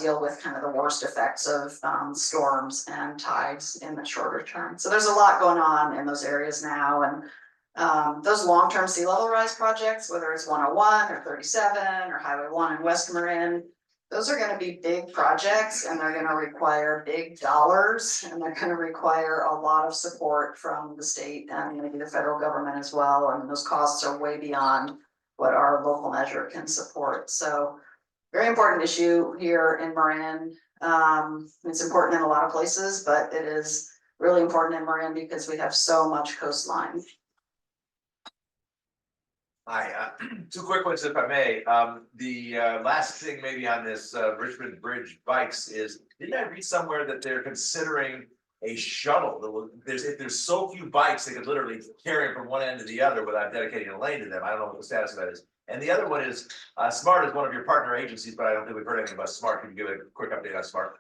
deal with kind of the worst effects of storms and tides in the shorter term. So there's a lot going on in those areas now. And those long-term sea level rise projects, whether it's 101 or 37 or Highway 1 in West Marin, those are going to be big projects and they're going to require big dollars and they're going to require a lot of support from the state and maybe the federal government as well. And those costs are way beyond what our local measure can support. So very important issue here in Marin. It's important in a lot of places, but it is really important in Marin because we have so much coastline. Hi, two quick ones if I may. The last thing maybe on this Richmond Bridge bikes is, didn't I read somewhere that they're considering a shuttle? If there's so few bikes, they could literally carry them from one end to the other without dedicating a lane to them. I don't know what the status of that is. And the other one is, SMART is one of your partner agencies, but I don't think we've heard anything about SMART. Can you give a quick update on SMART?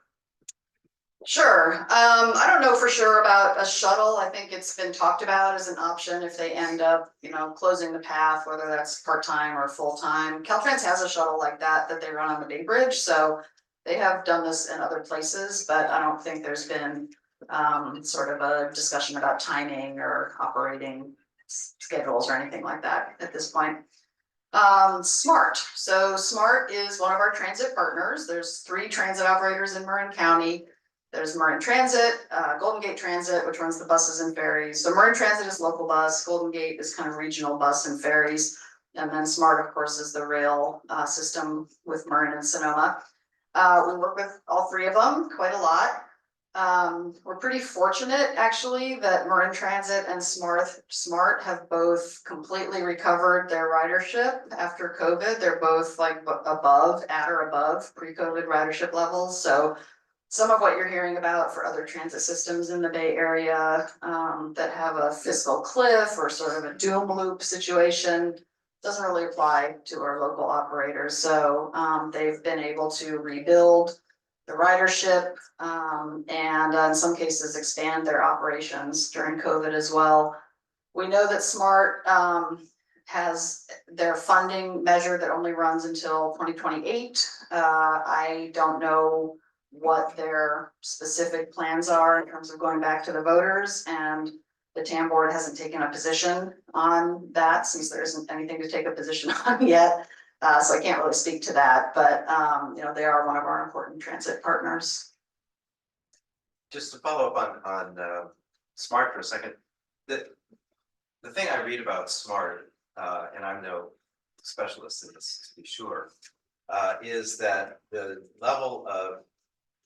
Sure. I don't know for sure about a shuttle. I think it's been talked about as an option if they end up, closing the path, whether that's part-time or full-time. Caltrans has a shuttle like that they run on the Bay Bridge, so they have done this in other places, but I don't think there's been sort of a discussion about timing or operating schedules or anything like that at this point. SMART. So SMART is one of our transit partners. There's 3 transit operators in Marin County. There's Marin Transit, Golden Gate Transit, which runs the buses and ferries. So Marin Transit is local bus, Golden Gate is kind of regional bus and ferries. And then SMART, of course, is the rail system with Marin and Sonoma. We work with all 3 of them quite a lot. We're pretty fortunate actually that Marin Transit and SMART have both completely recovered their ridership after COVID. They're both like at or above pre-COVID ridership levels. So some of what you're hearing about for other transit systems in the Bay Area that have a fiscal cliff or sort of a doom loop situation doesn't really apply to our local operators. So they've been able to rebuild the ridership and in some cases expand their operations during COVID as well. We know that SMART has their funding measure that only runs until 2028. I don't know what their specific plans are in terms of going back to the voters, and the TAM board hasn't taken a position on that since there isn't anything to take a position on yet. So I can't really speak to that, but they are one of our important transit partners. Just to follow up on SMART for a second, the thing I read about SMART, and I'm no specialist in this to be sure, is that the level of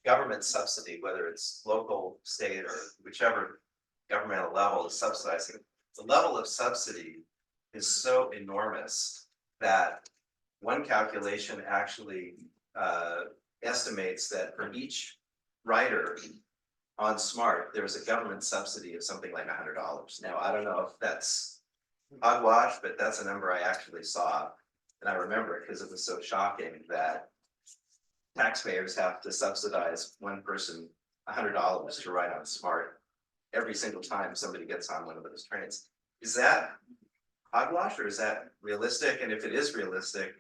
government subsidy, whether it's local, state, or whichever governmental level is subsidizing, the level of subsidy is so enormous that one calculation actually estimates that for each rider on SMART, there was a government subsidy of something like $100. Now, I don't know if that's hogwash, but that's a number I actually saw. And I remember it because it was so shocking that taxpayers have to subsidize one person $100 to ride on SMART every single time somebody gets on one of those trains. Is that hogwash or is that realistic? And if it is realistic,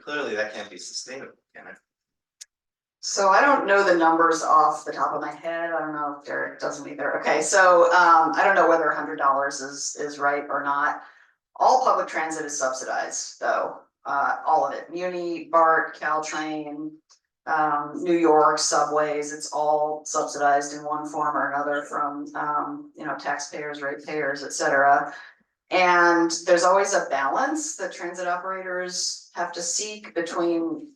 clearly that can't be sustainable, can it? So I don't know the numbers off the top of my head. I don't know if Derek doesn't either. Okay, so I don't know whether $100 is right or not. All public transit is subsidized, though. All of it. Muni, BART, Caltrain, New York subways, it's all subsidized in one form or another from taxpayers, ratepayers, et cetera. And there's always a balance that transit operators have to seek between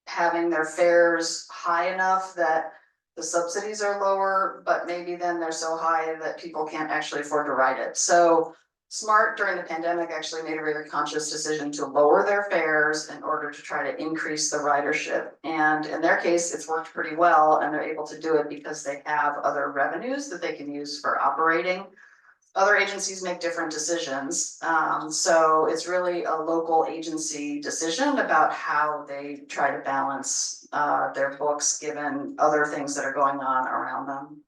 having their fares high enough that the subsidies are lower, but maybe then they're so high that people can't actually afford to ride it. So Smart during the pandemic actually made a very conscious decision to lower their fares in order to try to increase the ridership. And in their case, it's worked pretty well, and they're able to do it because they have other revenues that they can use for operating. Other agencies make different decisions. So it's really a local agency decision about how they try to balance their books given other things that are going on around them.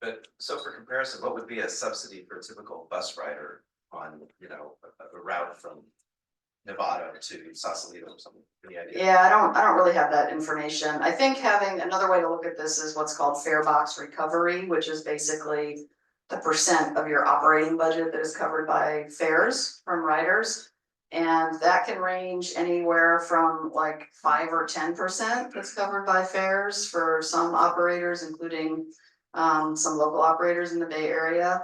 But so for comparison, what would be a subsidy for a typical bus rider on, a route from Nevada to Sausalito or something? Any idea? Yeah, I don't really have that information. I think having another way to look at this is what's called fare box recovery, which is basically the percent of your operating budget that is covered by fares from riders. And that can range anywhere from like 5 or 10% that's covered by fares for some operators, including some local operators in the Bay Area.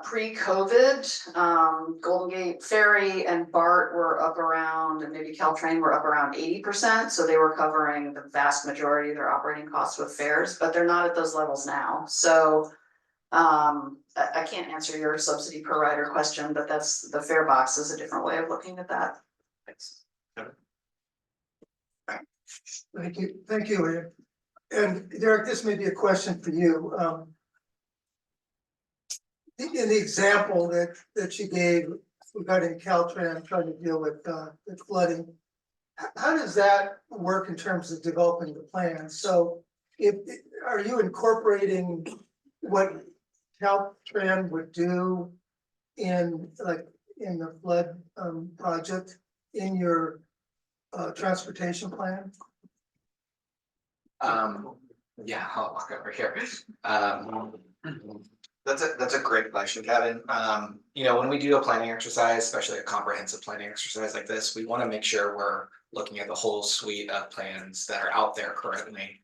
Pre-COVID, Golden Gate Ferry and BART were up around, and maybe Caltrain were up around 80%. So they were covering the vast majority of their operating costs with fares, but they're not at those levels now. So I can't answer your subsidy per rider question, but that's the fare box is a different way of looking at that. Thanks. Thank you, Ann. And Derek, this may be a question for you. In the example that you gave regarding Caltrans trying to deal with the flooding, how does that work in terms of developing the plan? So are you incorporating what Caltrans would do in the flood project in your transportation plan? Yeah, I'll walk over here. That's a great question, Kevin. When we do a planning exercise, especially a comprehensive planning exercise like this, we want to make sure we're looking at the whole suite of plans that are out there currently.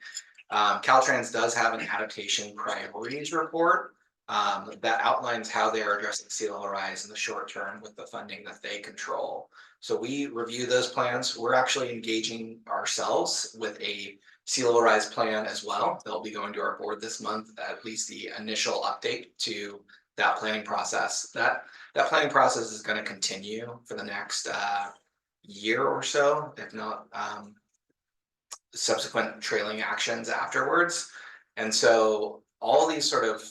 Caltrans does have an adaptation priorities report that outlines how they are addressing sea level rise in the short term with the funding that they control. So we review those plans. We're actually engaging ourselves with a sea level rise plan as well. They'll be going to our board this month, at least the initial update to that planning process. That planning process is going to continue for the next year or so, if not subsequent trailing actions afterwards. And so all these sort of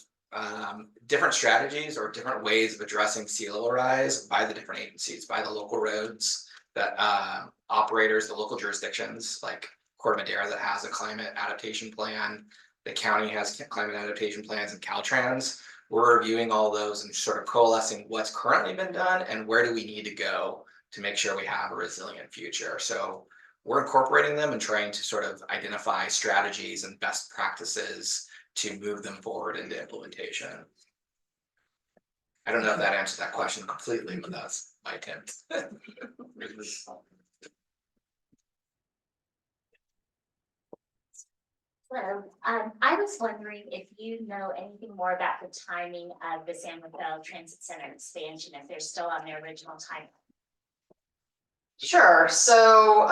different strategies or different ways of addressing sea level rise by the different agencies, by the local roads, that operators, the local jurisdictions like Corte Madera that has a climate adaptation plan, the county has climate adaptation plans, and Caltrans. We're reviewing all those and sort of coalescing what's currently been done and where do we need to go to make sure we have a resilient future. So we're incorporating them and trying to sort of identify strategies and best practices to move them forward into implementation. I don't know if that answered that question completely, but that's my attempt. Hello, I was wondering if you know anything more about the timing of the San Rafael Transit Center expansion, if they're still on their original timeline. Sure. So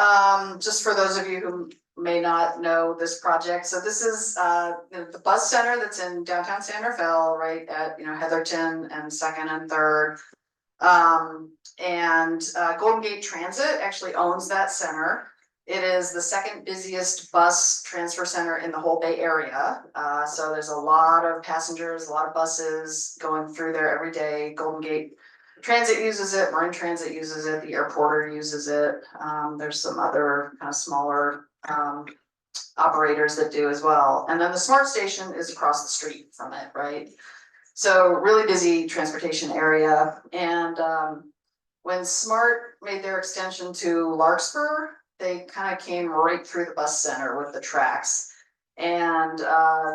just for those of you who may not know this project, so this is the bus center that's in downtown San Rafael, right at Heatherton and 2nd and 3rd. Golden Gate Transit actually owns that center. It is the second busiest bus transfer center in the whole Bay Area. So there's a lot of passengers, a lot of buses going through there every day. Golden Gate Transit uses it, Marin Transit uses it, the airporter uses it. There's some other kind of smaller operators that do as well. And then the Smart Station is across the street from it, right? So really busy transportation area. And when Smart made their extension to Larkspur, they kind of came right through the bus center with the tracks. And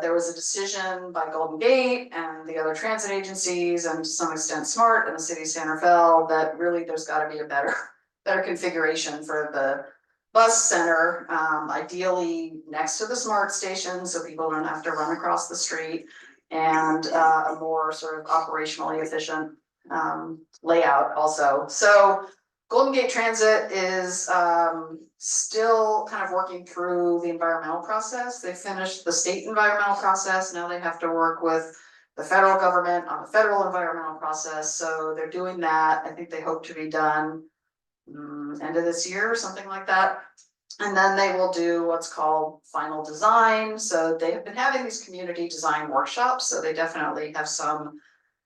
there was a decision by Golden Gate and the other transit agencies, and to some extent SMART and the city of Santa Fe, that really there's got to be a better configuration for the bus center, ideally next to the SMART station, so people don't have to run across the street, and a more sort of operationally efficient layout also. So Golden Gate Transit is still kind of working through the environmental process. They finished the state environmental process. Now they have to work with the federal government on the federal environmental process. So they're doing that. I think they hope to be done end of this year or something like that. And then they will do what's called final design. So they have been having these community design workshops. So they definitely have some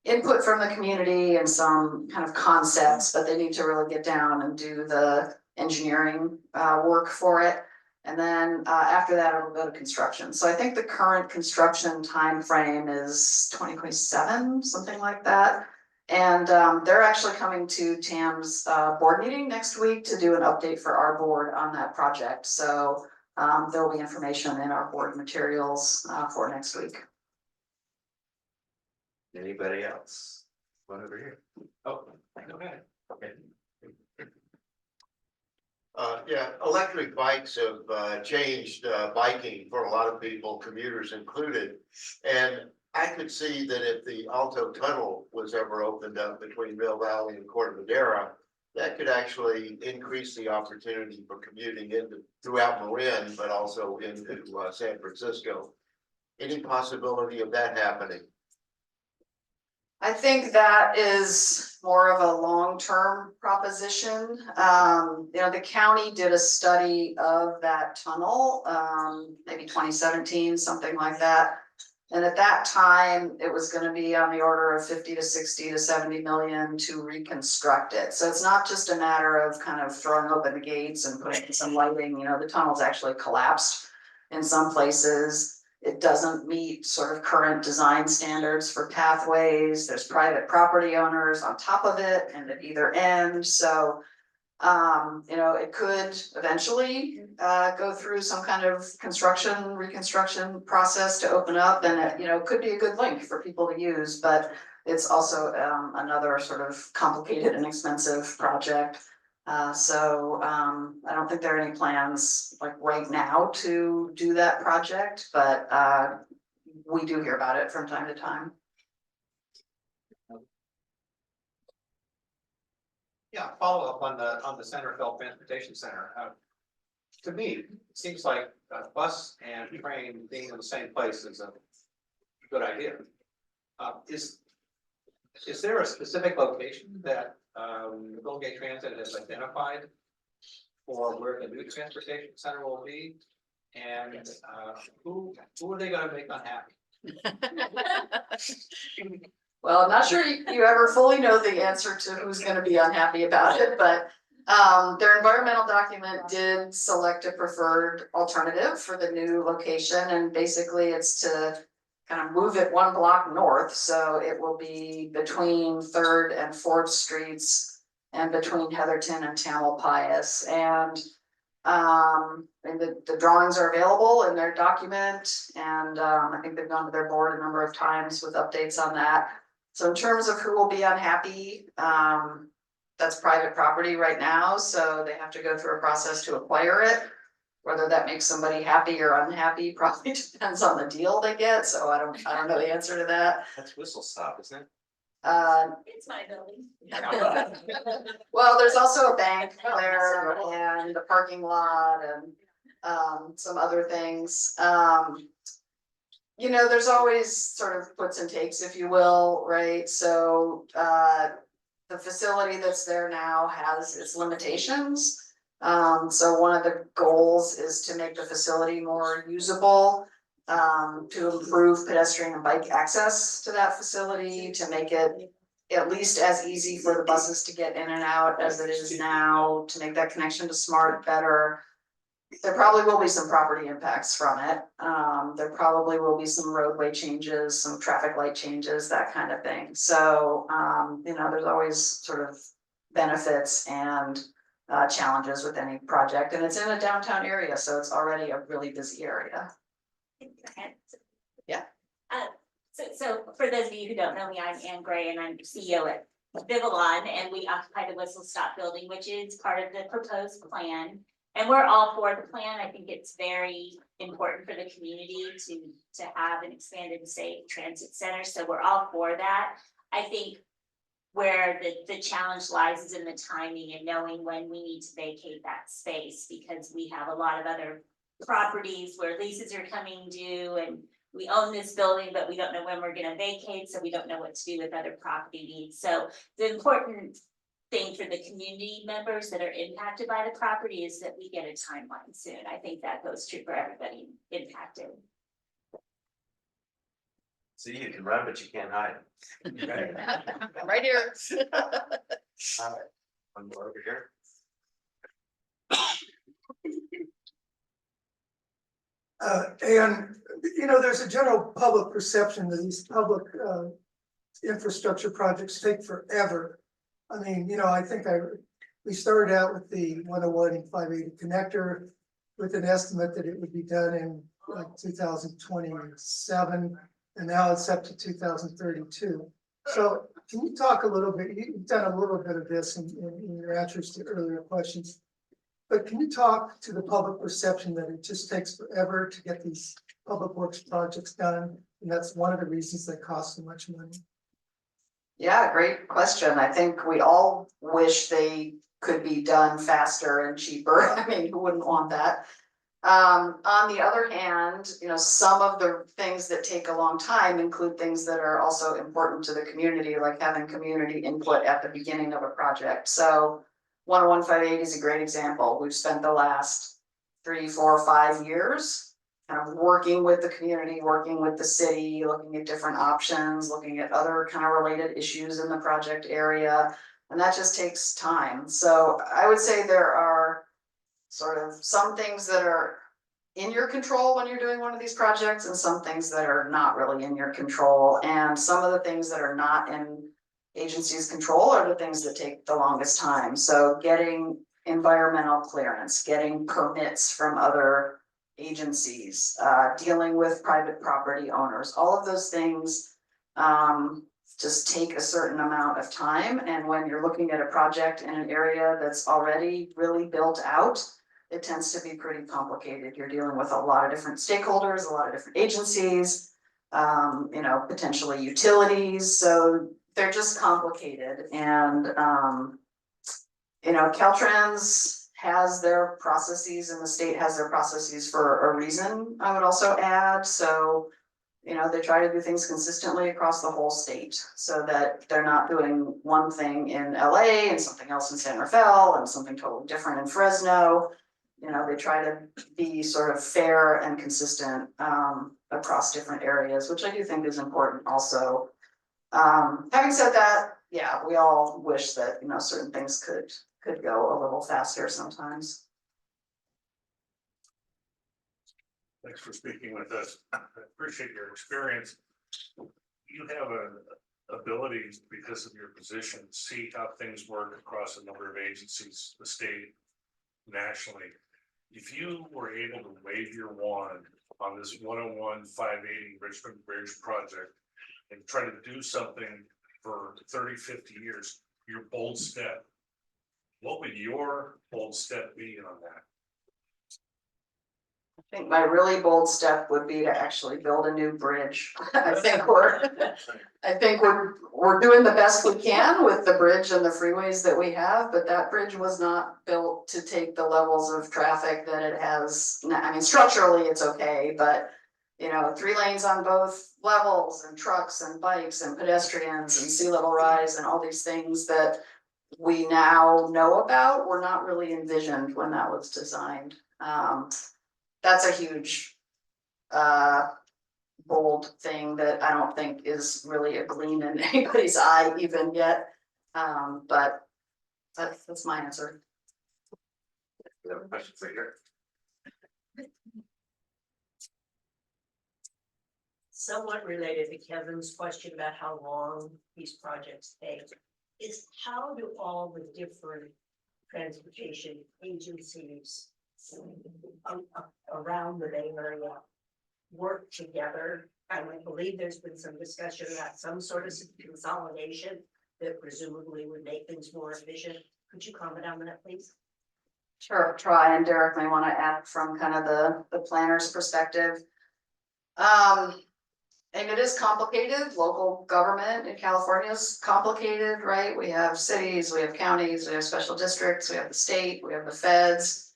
input from the community and some kind of concepts, but they need to really get down and do the engineering work for it. And then after that, it'll go to construction. So I think the current construction time frame is 2027, something like that. And they're actually coming to TAM's board meeting next week to do an update for our board on that project. So there will be information in our board materials for next week. Anybody else? One over here. Oh, go ahead. Okay. Yeah, electric bikes have changed biking for a lot of people, commuters included. And I could see that if the Alto Tunnel was ever opened up between Mill Valley and Corte Madera, that could actually increase the opportunity for commuting into throughout Marin, but also into San Francisco. Any possibility of that happening? I think that is more of a long-term proposition. The county did a study of that tunnel, maybe 2017, something like that. And at that time, it was gonna be on the order of 50 to 60 to 70 million to reconstruct it. So it's not just a matter of kind of throwing open the gates and putting in some lighting, the tunnel's actually collapsed in some places. It doesn't meet sort of current design standards for pathways. There's private property owners on top of it and at either end. So, it could eventually go through some kind of reconstruction process to open up, and it could be a good link for people to use, but it's also another sort of complicated and expensive project. So I don't think there are any plans like right now to do that project, but we do hear about it from time to time. Yeah, follow up on the Centerville Transportation Center. To me, it seems like a bus and train being in the same place is a good idea. Is there a specific location that the Golden Gate Transit has identified for where the new transportation center will be? And who are they gonna make unhappy? Well, I'm not sure you ever fully know the answer to who's gonna be unhappy about it, but their environmental document did select a preferred alternative for the new location, and basically it's to kind of move it one block north, so it will be between 3rd and 4th Streets and between Heatherton and Tamalpais. And the drawings are available in their document, and I think they've gone to their board a number of times with updates on that. So in terms of who will be unhappy, that's private property right now, so they have to go through a process to acquire it. Whether that makes somebody happy or unhappy probably depends on the deal they get, so I don't know the answer to that. That's Whistle Stop, isn't it? It's my building. Well, there's also a bank there and a parking lot and some other things. There's always sort of puts and takes, if you will, right? So the facility that's there now has its limitations. So one of the goals is to make the facility more usable, to improve pedestrian and bike access to that facility, to make it at least as easy for the buses to get in and out as it is now, to make that connection to SMART better. There probably will be some property impacts from it. There probably will be some roadway changes, some traffic light changes, that kind of thing. So, there's always sort of benefits and challenges with any project, and it's in a downtown area, so it's already a really busy area. Yeah. So for those of you who don't know me, I'm Ann Gray and I'm CEO at Vivalon, and we occupy the Whistle Stop building, which is part of the proposed plan. And we're all for the plan. I think it's very important for the community to have an expanded safe transit center, so we're all for that. I think where the challenge lies is in the timing and knowing when we need to vacate that space, because we have a lot of other properties where leases are coming due and we own this building, but we don't know when we're gonna vacate, so we don't know what to do with other property needs. So the important thing for the community members that are impacted by the property is that we get a timeline soon. I think that goes true for everybody impacted. So you can run, but you can't hide. I'm right here. One more over here. And, you know, there's a general public perception that these public infrastructure projects take forever. I mean, you know, I think we started out with the 101 and 580 connector with an estimate that it would be done in like 2027, and now it's up to 2032. So can you talk a little bit, you've done a little bit of this in your answers to earlier questions, but can you talk to the public perception that it just takes forever to get these public works projects done? And that's one of the reasons they cost so much money. Yeah, great question. I think we all wish they could be done faster and cheaper. I mean, who wouldn't want that? On the other hand, you know, some of the things that take a long time include things that are also important to the community, like having community input at the beginning of a project. So 101-580 is a great example. We've spent the last 3, 4, 5 years kind of working with the community, working with the city, looking at different options, looking at other kind of related issues in the project area. And that just takes time. So I would say there are sort of some things that are in your control when you're doing one of these projects and some things that are not really in your control. And some of the things that are not in agency's control are the things that take the longest time. So getting environmental clearance, getting permits from other agencies, dealing with private property owners, all of those things just take a certain amount of time. And when you're looking at a project in an area that's already really built out, it tends to be pretty complicated. You're dealing with a lot of different stakeholders, a lot of different agencies, you know, potentially utilities. So they're just complicated. And, you know, Caltrans has their processes and the state has their processes for a reason, I would also add. So, you know, they try to do things consistently across the whole state so that they're not doing one thing in LA and something else in San Rafael and something totally different in Fresno. You know, they try to be sort of fair and consistent across different areas, which I do think is important also. Having said that, yeah, we all wish that, you know, certain things could go a little faster sometimes. Thanks for speaking with us. I appreciate your experience. You have a ability, because of your position, to see how things work across a number of agencies, the state, nationally. If you were able to wave your wand on this 101-580 Richmond Bridge project and try to do something for 30, 50 years, your bold step, what would your bold step be on that? I think my really bold step would be to actually build a new bridge. I think we're doing the best we can with the bridge and the freeways that we have, but that bridge was not built to take the levels of traffic that it has. I mean, structurally it's okay, but you know, 3 lanes on both levels and trucks and bikes and pedestrians and sea level rise and all these things that we now know about were not really envisioned when that was designed. That's a huge bold thing that I don't think is really a gleam in anybody's eye even yet. But that's my answer. We have a question for you. Somewhat related to Kevin's question about how long these projects take, is how do all the different transportation agencies around the Bay Area work together. And I believe there's been some discussion about some sort of consolidation that presumably would make things more efficient. Could you comment on that, please? Sure, try, and Derek may want to add from kind of the planner's perspective. And it is complicated, local government in California is complicated, right? We have cities, we have counties, we have special districts, we have the state, we have the feds.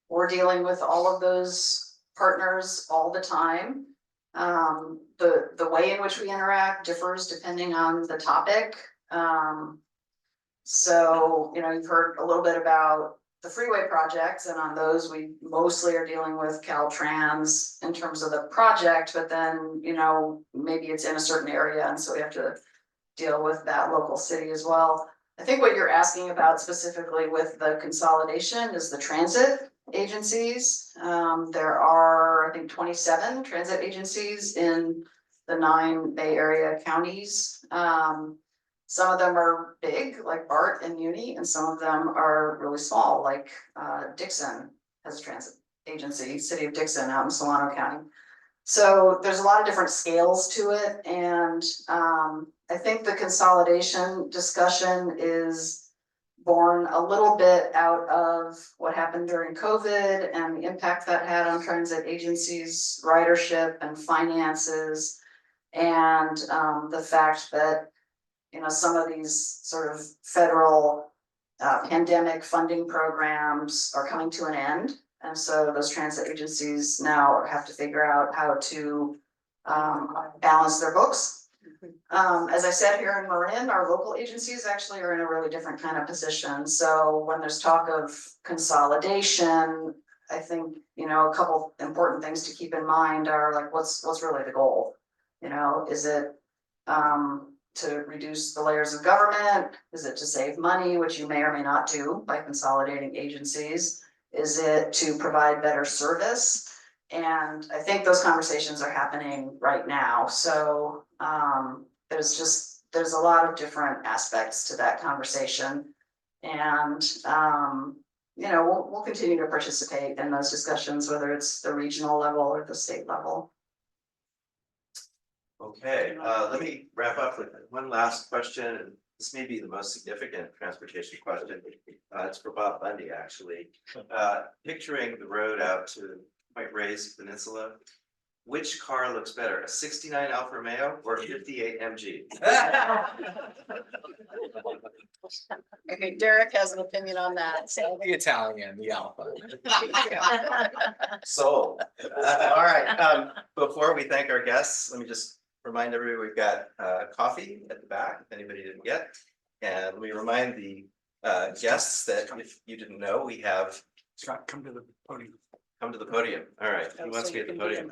We're dealing with all of those partners all the time. The way in which we interact differs depending on the topic. So, you know, you've heard a little bit about the freeway projects, and on those, we mostly are dealing with Caltrans in terms of the project, but then, you know, maybe it's in a certain area, and so we have to deal with that local city as well. I think what you're asking about specifically with the consolidation is the transit agencies. There are, I think, 27 transit agencies in the 9 Bay Area counties. Some of them are big, like BART and Muni, and some of them are really small, like Dixon has a transit agency, City of Dixon out in Solano County. So there's a lot of different scales to it, and I think the consolidation discussion is born a little bit out of what happened during COVID and the impact that had on transit agencies, ridership and finances, and the fact that, you know, some of these sort of federal pandemic funding programs are coming to an end. And so those transit agencies now have to figure out how to balance their books. As I said, here in Marin, our local agencies actually are in a really different kind of position. So when there's talk of consolidation, I think, you know, a couple important things to keep in mind are like, what's really the goal? You know, is it to reduce the layers of government? Is it to save money, which you may or may not do by consolidating agencies? Is it to provide better service? And I think those conversations are happening right now. So there's a lot of different aspects to that conversation. And you know, we'll continue to participate in those discussions, whether it's the regional level or the state level. Okay, let me wrap up with one last question, and this may be the most significant transportation question. It's for Bob Bundy, actually. Picturing the road out to Point Reyes Peninsula, which car looks better, a 69 Alfa Romeo or a 58 MG? Okay, Derek has an opinion on that, so. The Italian, the Alpha. Sold. All right, before we thank our guests, let me just remind everybody we've got coffee at the back, if anybody didn't get. And let me remind the guests that if you didn't know, we have. Scott, come to the podium. Come to the podium. All right, who wants to be at the podium?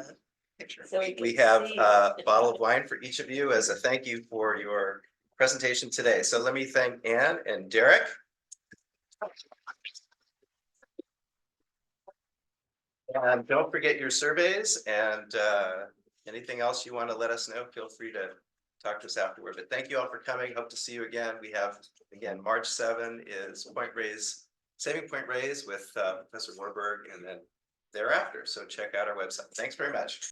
So we We can have see a bottle of wine for each of you as a thank you for your presentation today. So let me thank Anne and Derek. And don't forget your surveys, and anything else you want to let us know, feel free to talk to us afterward. But thank you all for coming. Hope to see you again. We have, again, March 7 is Point Reyes, Saving Point Reyes with Professor Warburg, and then thereafter. So check out our website. Thanks very much.